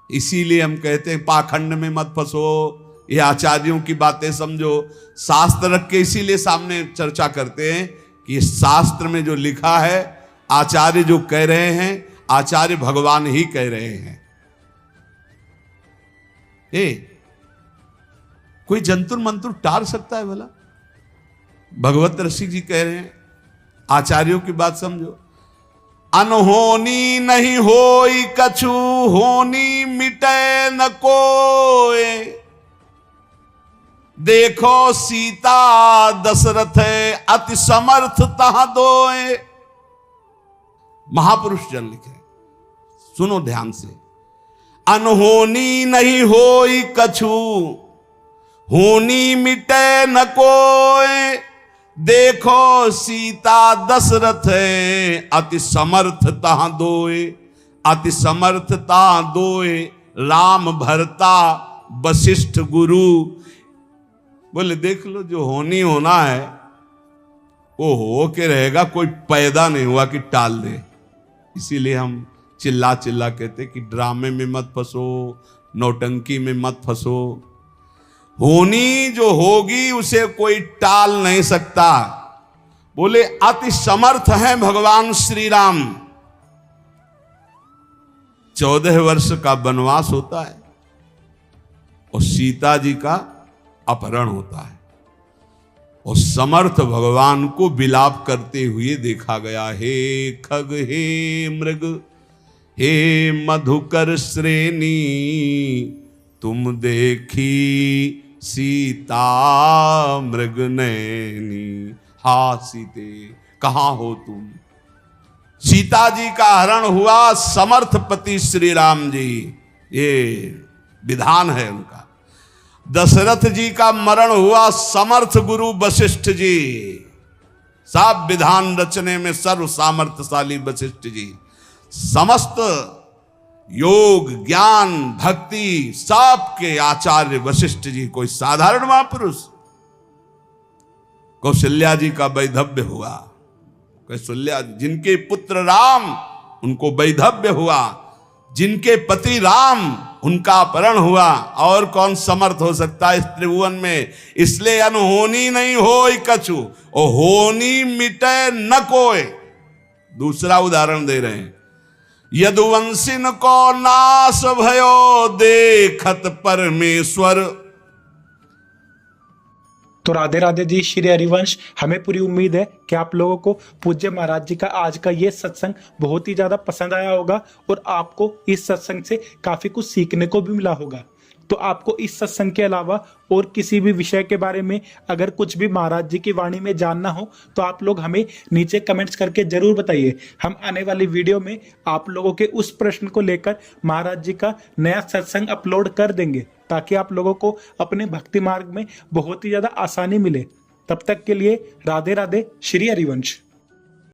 इसीलिए हम कहते हैं पाखंड में मत फंसो, ये आचार्यों की बातें समझो। शास्त्र रख के इसीलिए सामने चर्चा करते हैं कि शास्त्र में जो लिखा है, आचार्य जो कह रहे हैं, आचार्य भगवान ही कह रहे हैं। कोई जंतुर मंतुर टार सकता है भला? भगवत ऋषि जी कह रहे हैं, आचार्यों की बात समझो। अनहोनी नहीं होई कछु, होनी मिटे न कोय। देखो सीता दशरथ अति समर्थ तहां दोए। महापुरुष जन लिखे, सुनो ध्यान से। अनहोनी नहीं होई कछु, होनी मिटे न कोय। देखो सीता दशरथ अति समर्थ तहां दोए। अति समर्थ तहां दोए, राम भरता वशिष्ठ गुरु। बोले देख लो, जो होनी होना है वो हो के रहेगा, कोई पैदा नहीं हुआ कि टाल दे। इसीलिए हम चिल्ला चिल्ला कहते कि ड्रामे में मत फंसो, नौटंकी में मत फंसो। होनी जो होगी उसे कोई टाल नहीं सकता। बोले अति समर्थ हैं भगवान श्री राम। 14 वर्ष का वनवास होता है और सीता जी का अपहरण होता है, और समर्थ भगवान को विलाप करते हुए देखा गया। हे खग, हे मृग, हे मधुकर श्रेणी, तुम देखी सीता मृग नैनी। हा सीते, कहां हो तुम? सीता जी का हरण हुआ समर्थ पति श्री राम जी, ये विधान है उनका। दशरथ जी का मरण हुआ समर्थ गुरु वशिष्ठ जी। सब विधान रचने में सर्व सामर्थ्यशाली वशिष्ठ जी। समस्त योग, ज्ञान, भक्ति सब के आचार्य वशिष्ठ जी। कोई साधारण महापुरुष। कौशल्या जी का वैधव्य हुआ। कौशल्या जिनके पुत्र राम, उनको वैधव्य हुआ। जिनके पति राम, उनका अपहरण हुआ। और कौन समर्थ हो सकता है इस त्रिभुवन में? इसलिए अनहोनी नहीं होई कछु, और होनी मिटे न कोय। दूसरा उदाहरण दे रहे हैं। यदुवंशिन को नाश भयो, देखत परमेश्वर। तो राधे राधे जी, श्री हरिवंश। हमें पूरी उम्मीद है कि आप लोगों को पूज्य महाराज जी का आज का ये सत्संग बहुत ही ज्यादा पसंद आया होगा और आपको इस सत्संग से काफी कुछ सीखने को भी मिला होगा। तो आपको इस सत्संग के अलावा और किसी भी विषय के बारे में अगर कुछ भी महाराज जी की वाणी में जानना हो तो आप लोग हमें नीचे कमेंट्स करके जरूर बताइए। हम आने वाली वीडियो में आप लोगों के उस प्रश्न को लेकर महाराज जी का नया सत्संग अपलोड कर देंगे, ताकि आप लोगों को अपने भक्ति मार्ग में बहुत ही ज्यादा आसानी मिले। तब तक के लिए राधे राधे, श्री हरिवंश।